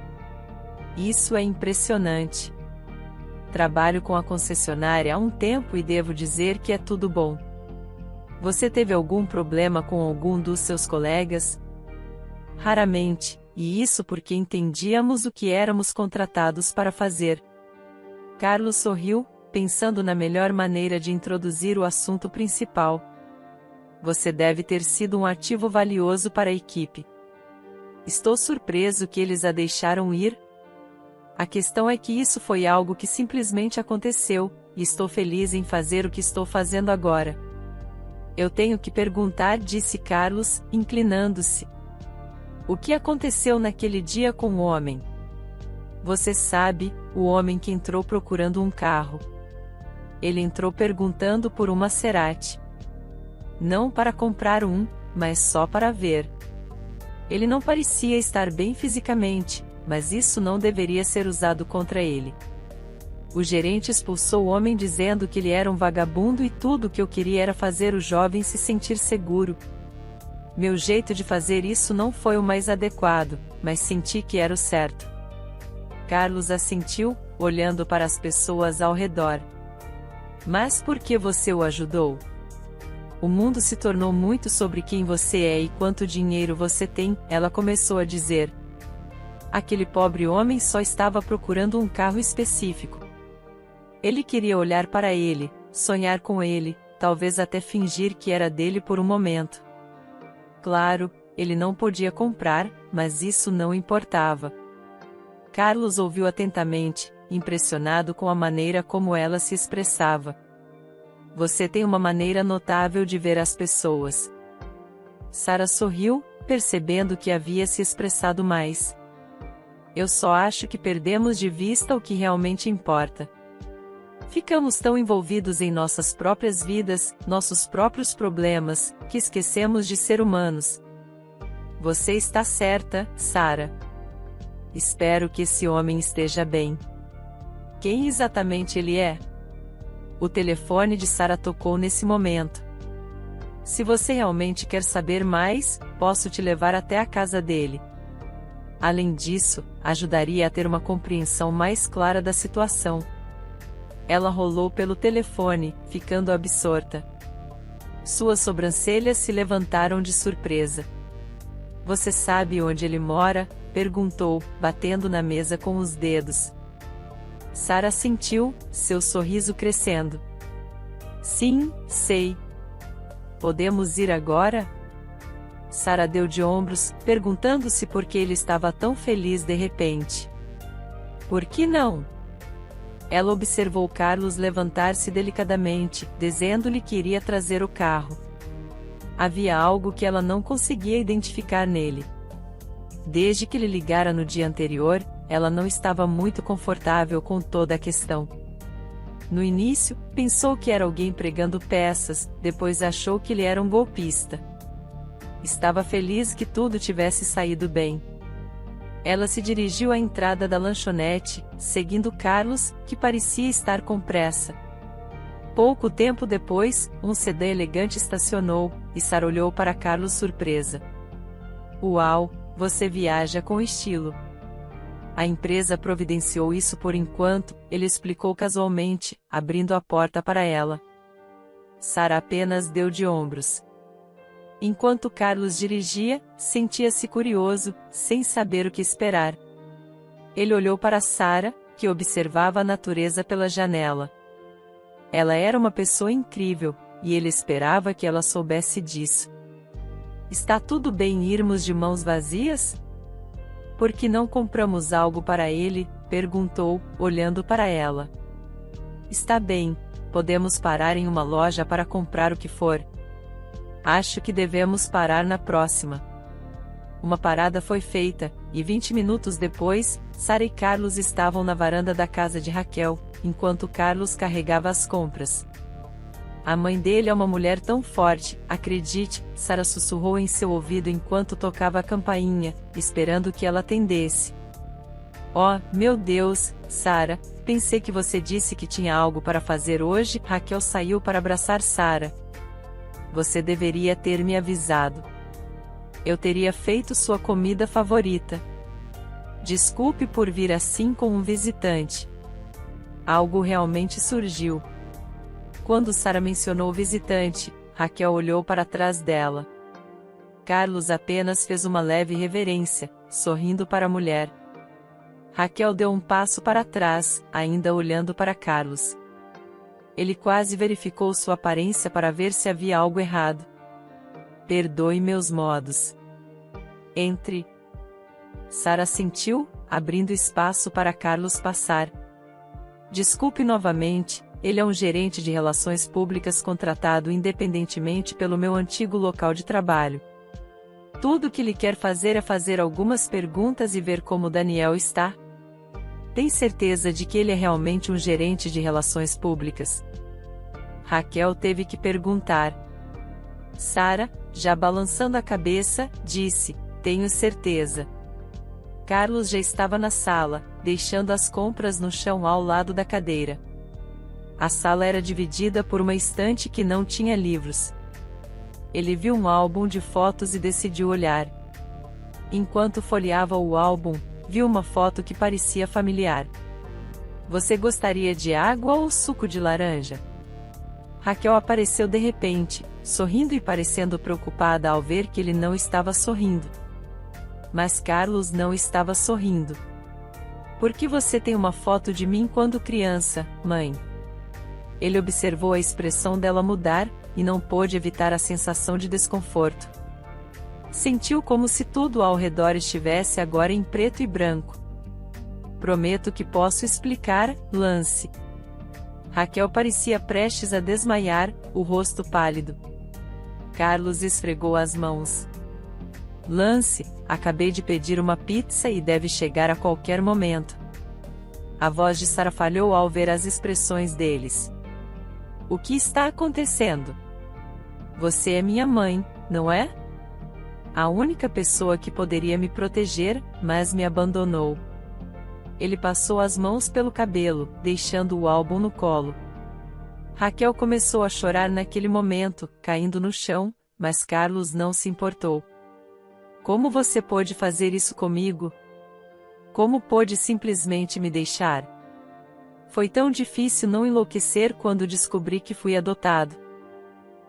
Speaker 1: Isso é impressionante. Trabalho com a concessionária há um tempo e devo dizer que é tudo bom. Você teve algum problema com algum dos seus colegas? Raramente, e isso porque entendíamos o que éramos contratados para fazer. Carlos sorriu, pensando na melhor maneira de introduzir o assunto principal. Você deve ter sido um ativo valioso para a equipe. Estou surpreso que eles a deixaram ir. A questão é que isso foi algo que simplesmente aconteceu, e estou feliz em fazer o que estou fazendo agora. Eu tenho que perguntar, disse Carlos, inclinando-se. O que aconteceu naquele dia com o homem? Você sabe, o homem que entrou procurando um carro. Ele entrou perguntando por um Maserati. Não para comprar um, mas só para ver. Ele não parecia estar bem fisicamente, mas isso não deveria ser usado contra ele. O gerente expulsou o homem dizendo que ele era um vagabundo e tudo o que eu queria era fazer o jovem se sentir seguro. Meu jeito de fazer isso não foi o mais adequado, mas senti que era o certo. Carlos assentiu, olhando para as pessoas ao redor. Mas por que você o ajudou? O mundo se tornou muito sobre quem você é e quanto dinheiro você tem, ela começou a dizer. Aquele pobre homem só estava procurando um carro específico. Ele queria olhar para ele, sonhar com ele, talvez até fingir que era dele por um momento. Claro, ele não podia comprar, mas isso não importava. Carlos ouviu atentamente, impressionado com a maneira como ela se expressava. Você tem uma maneira notável de ver as pessoas. Sarah sorriu, percebendo que havia se expressado mais. Eu só acho que perdemos de vista o que realmente importa. Ficamos tão envolvidos em nossas próprias vidas, nossos próprios problemas, que esquecemos de ser humanos, Você está certa, Sara. Espero que esse homem esteja bem. Quem exatamente ele é? O telefone de Sara tocou nesse momento. Se você realmente quer saber mais, posso te levar até a casa dele. Além disso, ajudaria a ter uma compreensão mais clara da situação. Ela rolou pelo telefone, ficando absorta. Suas sobrancelhas se levantaram de surpresa. Você sabe onde ele mora? Perguntou, batendo na mesa com os dedos. Sara sentiu seu sorriso crescendo. Sim, sei. Podemos ir agora? Sara deu de ombros, perguntando-se por que ele estava tão feliz de repente. Por que não? Ela observou Carlos levantar-se delicadamente, dizendo-lhe que iria trazer o carro. Havia algo que ela não conseguia identificar nele. Desde que lhe ligara no dia anterior, ela não estava muito confortável com toda a questão. No início, pensou que era alguém pregando peças, depois achou que ele era um golpista. Estava feliz que tudo tivesse saído bem. Ela se dirigiu à entrada da lanchonete, seguindo Carlos, que parecia estar com pressa. Pouco tempo depois, um sedã elegante estacionou, e Sara olhou para Carlos surpresa. Uau, você viaja com estilo. A empresa providenciou isso por enquanto, ele explicou casualmente, abrindo a porta para ela. Sara apenas deu de ombros. Enquanto Carlos dirigia, sentia-se curioso, sem saber o que esperar. Ele olhou para Sara, que observava a natureza pela janela. Ela era uma pessoa incrível, e ele esperava que ela soubesse disso. Está tudo bem irmos de mãos vazias? Por que não compramos algo para ele? Perguntou, olhando para ela. Está bem, podemos parar em uma loja para comprar o que for. Acho que devemos parar na próxima. Uma parada foi feita, e 20 minutos depois, Sara e Carlos estavam na varanda da casa de Raquel, enquanto Carlos carregava as compras. A mãe dele é uma mulher tão forte, acredite, Sara sussurrou em seu ouvido enquanto tocava a campainha, esperando que ela atendesse. Oh, meu Deus, Sara, pensei que você disse que tinha algo para fazer hoje. Raquel saiu para abraçar Sara. Você deveria ter me avisado. Eu teria feito sua comida favorita. Desculpe por vir assim com um visitante. Algo realmente surgiu. Quando Sara mencionou o visitante, Raquel olhou para trás dela. Carlos apenas fez uma leve reverência, sorrindo para a mulher. Raquel deu um passo para trás, ainda olhando para Carlos. Ele quase verificou sua aparência para ver se havia algo errado. Perdoe meus modos. Entre. Sara sentiu, abrindo espaço para Carlos passar. Desculpe novamente. Ele é um gerente de relações públicas contratado independentemente pelo meu antigo local de trabalho. Tudo o que ele quer fazer é fazer algumas perguntas e ver como Daniel está. Tem certeza de que ele é realmente um gerente de relações públicas? Raquel teve que perguntar. Sara, já balançando a cabeça, disse, tenho certeza. Carlos já estava na sala, deixando as compras no chão ao lado da cadeira. A sala era dividida por uma estante que não tinha livros. Ele viu um álbum de fotos e decidiu olhar. Enquanto folheava o álbum, viu uma foto que parecia familiar. Você gostaria de água ou suco de laranja? Raquel apareceu de repente, sorrindo e parecendo preocupada ao ver que ele não estava sorrindo. Mas Carlos não estava sorrindo. Por que você tem uma foto de mim quando criança, mãe? Ele observou a expressão dela mudar, e não pôde evitar a sensação de desconforto. Sentiu como se tudo ao redor estivesse agora em preto e branco. Prometo que posso explicar, Lance. Raquel parecia prestes a desmaiar, o rosto pálido. Carlos esfregou as mãos. Lance, acabei de pedir uma pizza e deve chegar a qualquer momento. A voz de Sara falhou ao ver as expressões deles. O que está acontecendo? Você é minha mãe, não é? A única pessoa que poderia me proteger, mas me abandonou. Ele passou as mãos pelo cabelo, deixando o álbum no colo. Raquel começou a chorar naquele momento, caindo no chão, mas Carlos não se importou. Como você pôde fazer isso comigo? Como pôde simplesmente me deixar? Foi tão difícil não enlouquecer quando descobri que fui adotado.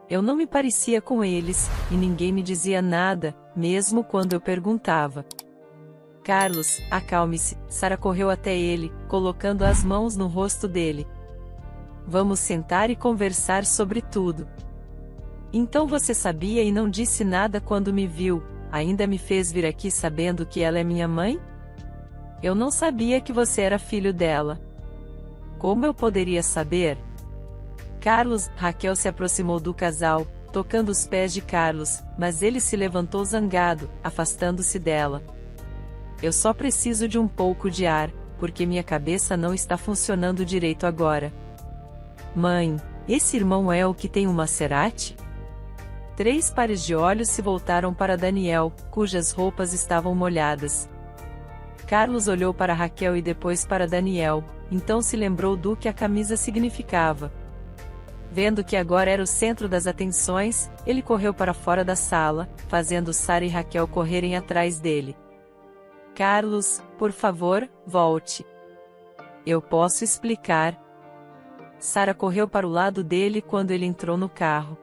Speaker 1: Eu não me parecia com eles, e ninguém me dizia nada, mesmo quando eu perguntava. Carlos, acalme-se. Sara correu até ele, colocando as mãos no rosto dele. Vamos sentar e conversar sobre tudo. Então você sabia e não disse nada quando me viu, ainda me fez vir aqui sabendo que ela é minha mãe? Eu não sabia que você era filho dela. Como eu poderia saber? Carlos, Raquel se aproximou do casal, tocando os pés de Carlos, mas ele se levantou zangado, afastando-se dela. Eu só preciso de um pouco de ar, porque minha cabeça não está funcionando direito agora. Mãe, esse irmão é o que tem um Maserati? 3 pares de olhos se voltaram para Daniel, cujas roupas estavam molhadas. Carlos olhou para Raquel e depois para Daniel, então se lembrou do que a camisa significava. Vendo que agora era o centro das atenções, ele correu para fora da sala, fazendo Sara e Raquel correrem atrás dele. Carlos, por favor, volte. Eu posso explicar. Sara correu para o lado dele quando ele entrou no carro.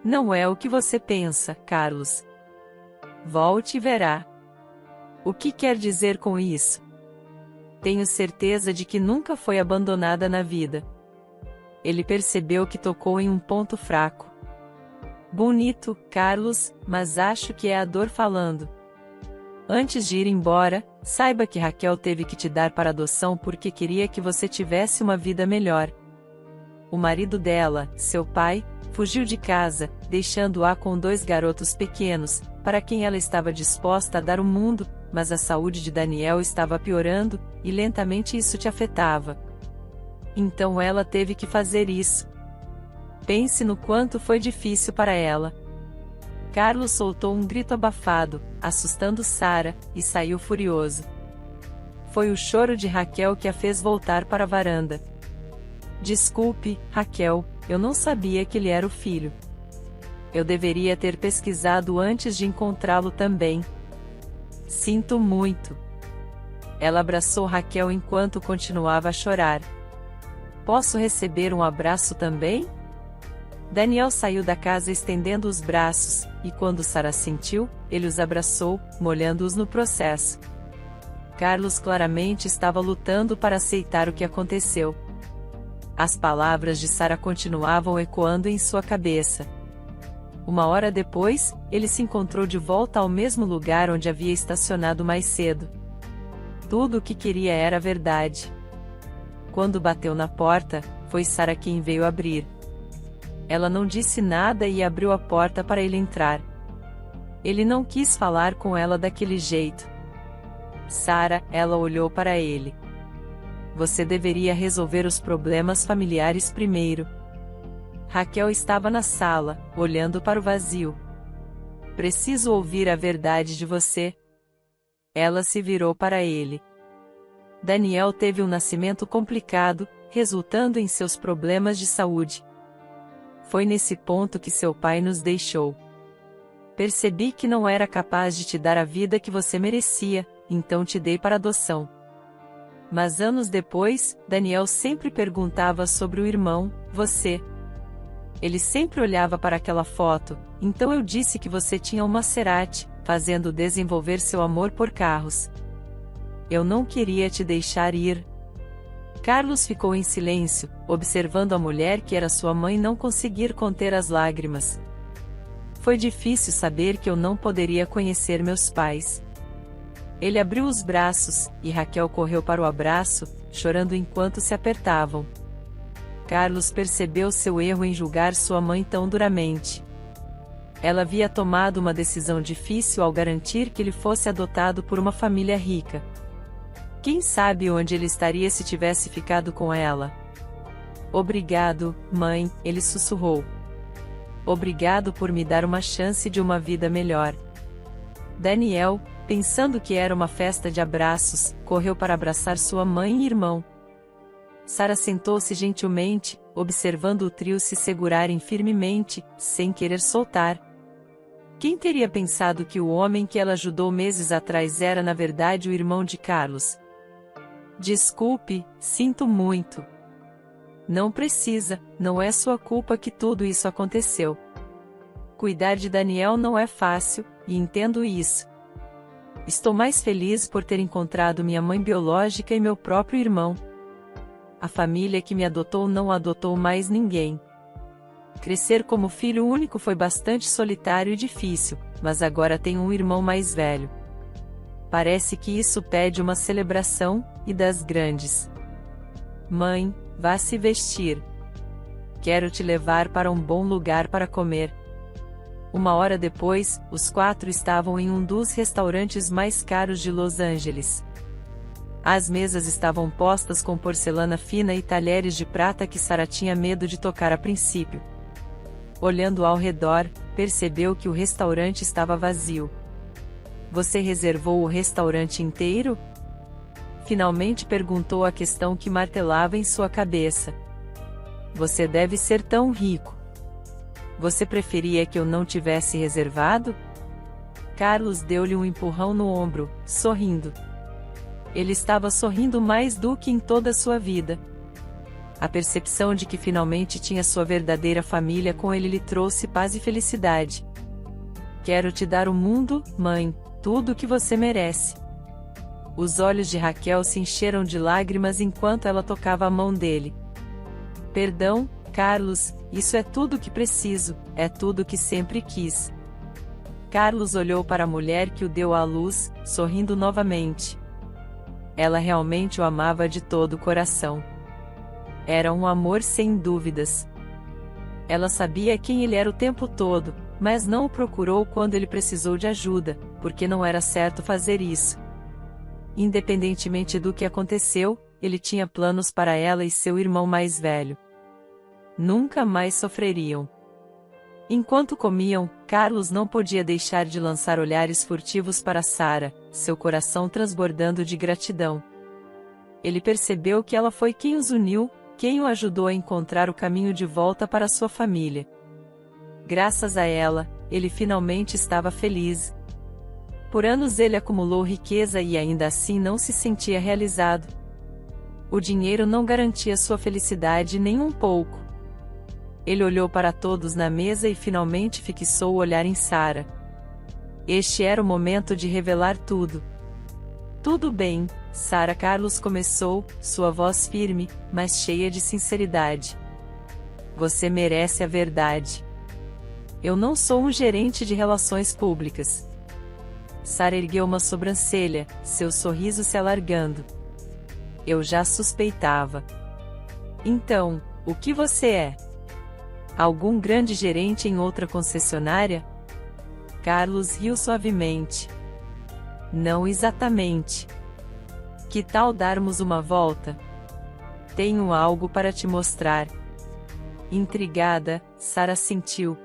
Speaker 1: Não é o que você pensa, Carlos. Volte e verá. O que quer dizer com isso? Tenho certeza de que nunca foi abandonada na vida. Ele percebeu que tocou em um ponto fraco. Bonito, Carlos, mas acho que é a dor falando. Antes de ir embora, saiba que Raquel teve que te dar para adoção porque queria que você tivesse uma vida melhor. O marido dela, seu pai, fugiu de casa, deixando-a com 2 garotos pequenos, para quem ela estava disposta a dar o mundo, mas a saúde de Daniel estava piorando, e lentamente isso te afetava. Então ela teve que fazer isso. Pense no quanto foi difícil para ela. Carlos soltou um grito abafado, assustando Sara, e saiu furioso. Foi o choro de Raquel que a fez voltar para a varanda. Desculpe, Raquel, eu não sabia que ele era o filho. Eu deveria ter pesquisado antes de encontrá-lo também. Sinto muito. Ela abraçou Raquel enquanto continuava a chorar. Posso receber um abraço também? Daniel saiu da casa estendendo os braços, e quando Sara sentiu, ele os abraçou, molhando-os no processo. Carlos claramente estava lutando para aceitar o que aconteceu. As palavras de Sara continuavam ecoando em sua cabeça. Uma hora depois, ele se encontrou de volta ao mesmo lugar onde havia estacionado mais cedo. Tudo o que queria era verdade. Quando bateu na porta, foi Sara quem veio abrir. Ela não disse nada e abriu a porta para ele entrar. Ele não quis falar com ela daquele jeito. Sara, ela olhou para ele. Você deveria resolver os problemas familiares primeiro. Raquel estava na sala, olhando para o vazio. Preciso ouvir a verdade de você. Ela se virou para ele. Daniel teve um nascimento complicado, resultando em seus problemas de saúde. Foi nesse ponto que seu pai nos deixou. Percebi que não era capaz de te dar a vida que você merecia, então te dei para adoção. Mas anos depois, Daniel sempre perguntava sobre o irmão, você. Ele sempre olhava para aquela foto, então eu disse que você tinha um Maserati, fazendo desenvolver seu amor por carros. Eu não queria te deixar ir. Carlos ficou em silêncio, observando a mulher que era sua mãe não conseguir conter as lágrimas. Foi difícil saber que eu não poderia conhecer meus pais. Ele abriu os braços, e Raquel correu para o abraço, chorando enquanto se apertavam. Carlos percebeu seu erro em julgar sua mãe tão duramente. Ela havia tomado uma decisão difícil ao garantir que ele fosse adotado por uma família rica. Quem sabe onde ele estaria se tivesse ficado com ela? Obrigado, mãe, ele sussurrou. Obrigado por me dar uma chance de uma vida melhor. Daniel, pensando que era uma festa de abraços, correu para abraçar sua mãe e irmão. Sara sentou-se gentilmente, observando o trio se segurarem firmemente, sem querer soltar. Quem teria pensado que o homem que ela ajudou meses atrás era na verdade o irmão de Carlos? Desculpe, sinto muito. Não precisa, não é sua culpa que tudo isso aconteceu. Cuidar de Daniel não é fácil, e entendo isso. Estou mais feliz por ter encontrado minha mãe biológica e meu próprio irmão. A família que me adotou não adotou mais ninguém. Crescer como filho único foi bastante solitário e difícil, mas agora tenho um irmão mais velho. Parece que isso pede uma celebração, e das grandes. Mãe, vá se vestir. Quero te levar para um bom lugar para comer. Uma hora depois, os 4 estavam em um dos restaurantes mais caros de Los Angeles. As mesas estavam postas com porcelana fina e talheres de prata que Sara tinha medo de tocar a princípio. Olhando ao redor, percebeu que o restaurante estava vazio. Você reservou o restaurante inteiro? Finalmente perguntou a questão que martelava em sua cabeça. Você deve ser tão rico. Você preferia que eu não tivesse reservado? Carlos deu-lhe um empurrão no ombro, sorrindo. Ele estava sorrindo mais do que em toda a sua vida. A percepção de que finalmente tinha sua verdadeira família com ele lhe trouxe paz e felicidade. Quero te dar o mundo, mãe, tudo o que você merece. Os olhos de Raquel se encheram de lágrimas enquanto ela tocava a mão dele. Perdão, Carlos, isso é tudo o que preciso, é tudo o que sempre quis. Carlos olhou para a mulher que o deu à luz, sorrindo novamente. Ela realmente o amava de todo o coração. Era um amor sem dúvidas. Ela sabia quem ele era o tempo todo, mas não o procurou quando ele precisou de ajuda, porque não era certo fazer isso. Independentemente do que aconteceu, ele tinha planos para ela e seu irmão mais velho. Nunca mais sofreriam. Enquanto comiam, Carlos não podia deixar de lançar olhares furtivos para Sara, seu coração transbordando de gratidão. Ele percebeu que ela foi quem os uniu, quem o ajudou a encontrar o caminho de volta para sua família. Graças a ela, ele finalmente estava feliz. Por anos ele acumulou riqueza e ainda assim não se sentia realizado. O dinheiro não garantia sua felicidade nem um pouco. Ele olhou para todos na mesa e finalmente fixou o olhar em Sara. Este era o momento de revelar tudo. Tudo bem, Sara. Carlos começou, sua voz firme, mas cheia de sinceridade. Você merece a verdade. Eu não sou um gerente de relações públicas. Sara ergueu uma sobrancelha, seu sorriso se alargando. Eu já suspeitava. Então, o que você é? Algum grande gerente em outra concessionária? Carlos riu suavemente. Não exatamente. Que tal darmos uma volta? Tenho algo para te mostrar. Intrigada, Sara assentiu.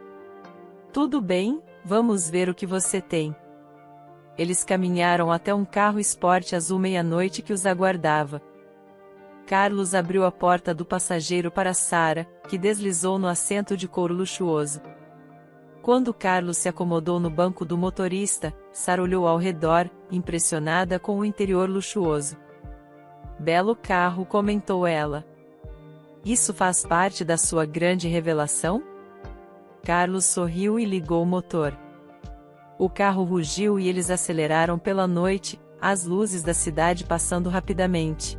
Speaker 1: Tudo bem, vamos ver o que você tem. Eles caminharam até um carro esporte azul meia-noite que os aguardava. Carlos abriu a porta do passageiro para Sara, que deslizou no assento de couro luxuoso. Quando Carlos se acomodou no banco do motorista, Sara olhou ao redor, impressionada com o interior luxuoso. Belo carro, comentou ela. Isso faz parte da sua grande revelação? Carlos sorriu e ligou o motor. O carro rugiu e eles aceleraram pela noite, as luzes da cidade passando rapidamente.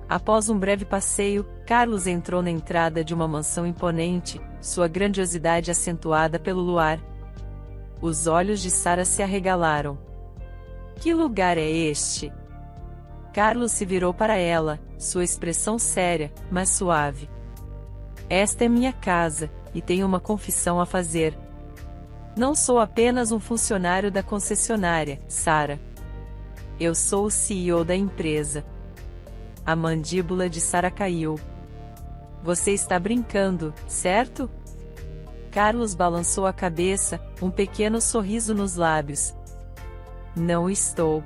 Speaker 1: Após um breve passeio, Carlos entrou na entrada de uma mansão imponente, sua grandiosidade acentuada pelo luar. Os olhos de Sara se arregalaram. Que lugar é este? Carlos se virou para ela, sua expressão séria, mas suave. Esta é minha casa, e tenho uma confissão a fazer. Não sou apenas um funcionário da concessionária, Sara. Eu sou o CEO da empresa. A mandíbula de Sara caiu. Você está brincando, certo? Carlos balançou a cabeça, um pequeno sorriso nos lábios. Não estou.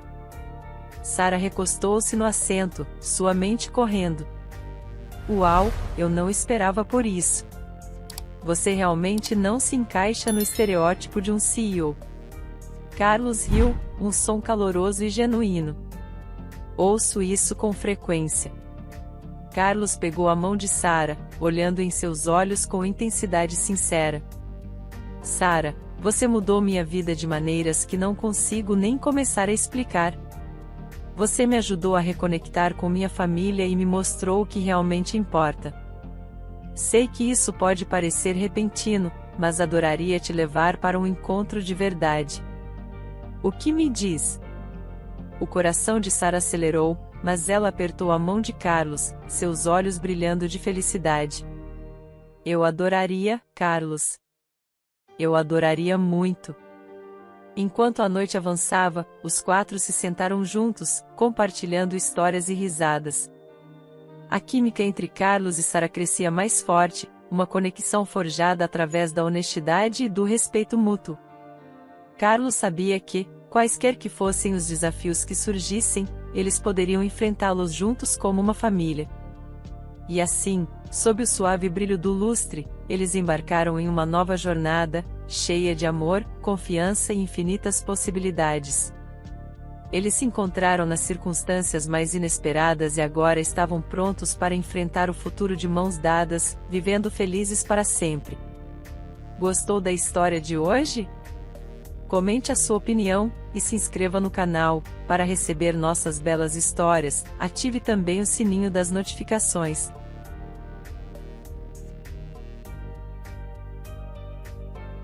Speaker 1: Sara recostou-se no assento, sua mente correndo. Uau, eu não esperava por isso. Você realmente não se encaixa no estereótipo de um CEO. Carlos riu, um som caloroso e genuíno. Ouço isso com frequência. Carlos pegou a mão de Sara, olhando em seus olhos com intensidade sincera. Sara, você mudou minha vida de maneiras que não consigo nem começar a explicar. Você me ajudou a reconectar com minha família e me mostrou o que realmente importa. Sei que isso pode parecer repentino, mas adoraria te levar para um encontro de verdade. O que me diz? O coração de Sara acelerou, mas ela apertou a mão de Carlos, seus olhos brilhando de felicidade. Eu adoraria, Carlos. Eu adoraria muito. Enquanto a noite avançava, os quatro se sentaram juntos, compartilhando histórias e risadas. A química entre Carlos e Sara crescia mais forte, uma conexão forjada através da honestidade e do respeito mútuo. Carlos sabia que, quaisquer que fossem os desafios que surgissem, eles poderiam enfrentá-los juntos como uma família. E assim, sob o suave brilho do lustre, eles embarcaram em uma nova jornada, cheia de amor, confiança e infinitas possibilidades. Eles se encontraram nas circunstâncias mais inesperadas e agora estavam prontos para enfrentar o futuro de mãos dadas, vivendo felizes para sempre. Gostou da história de hoje? Comente a sua opinião, e se inscreva no canal, para receber nossas belas histórias. Ative também o sininho das notificações.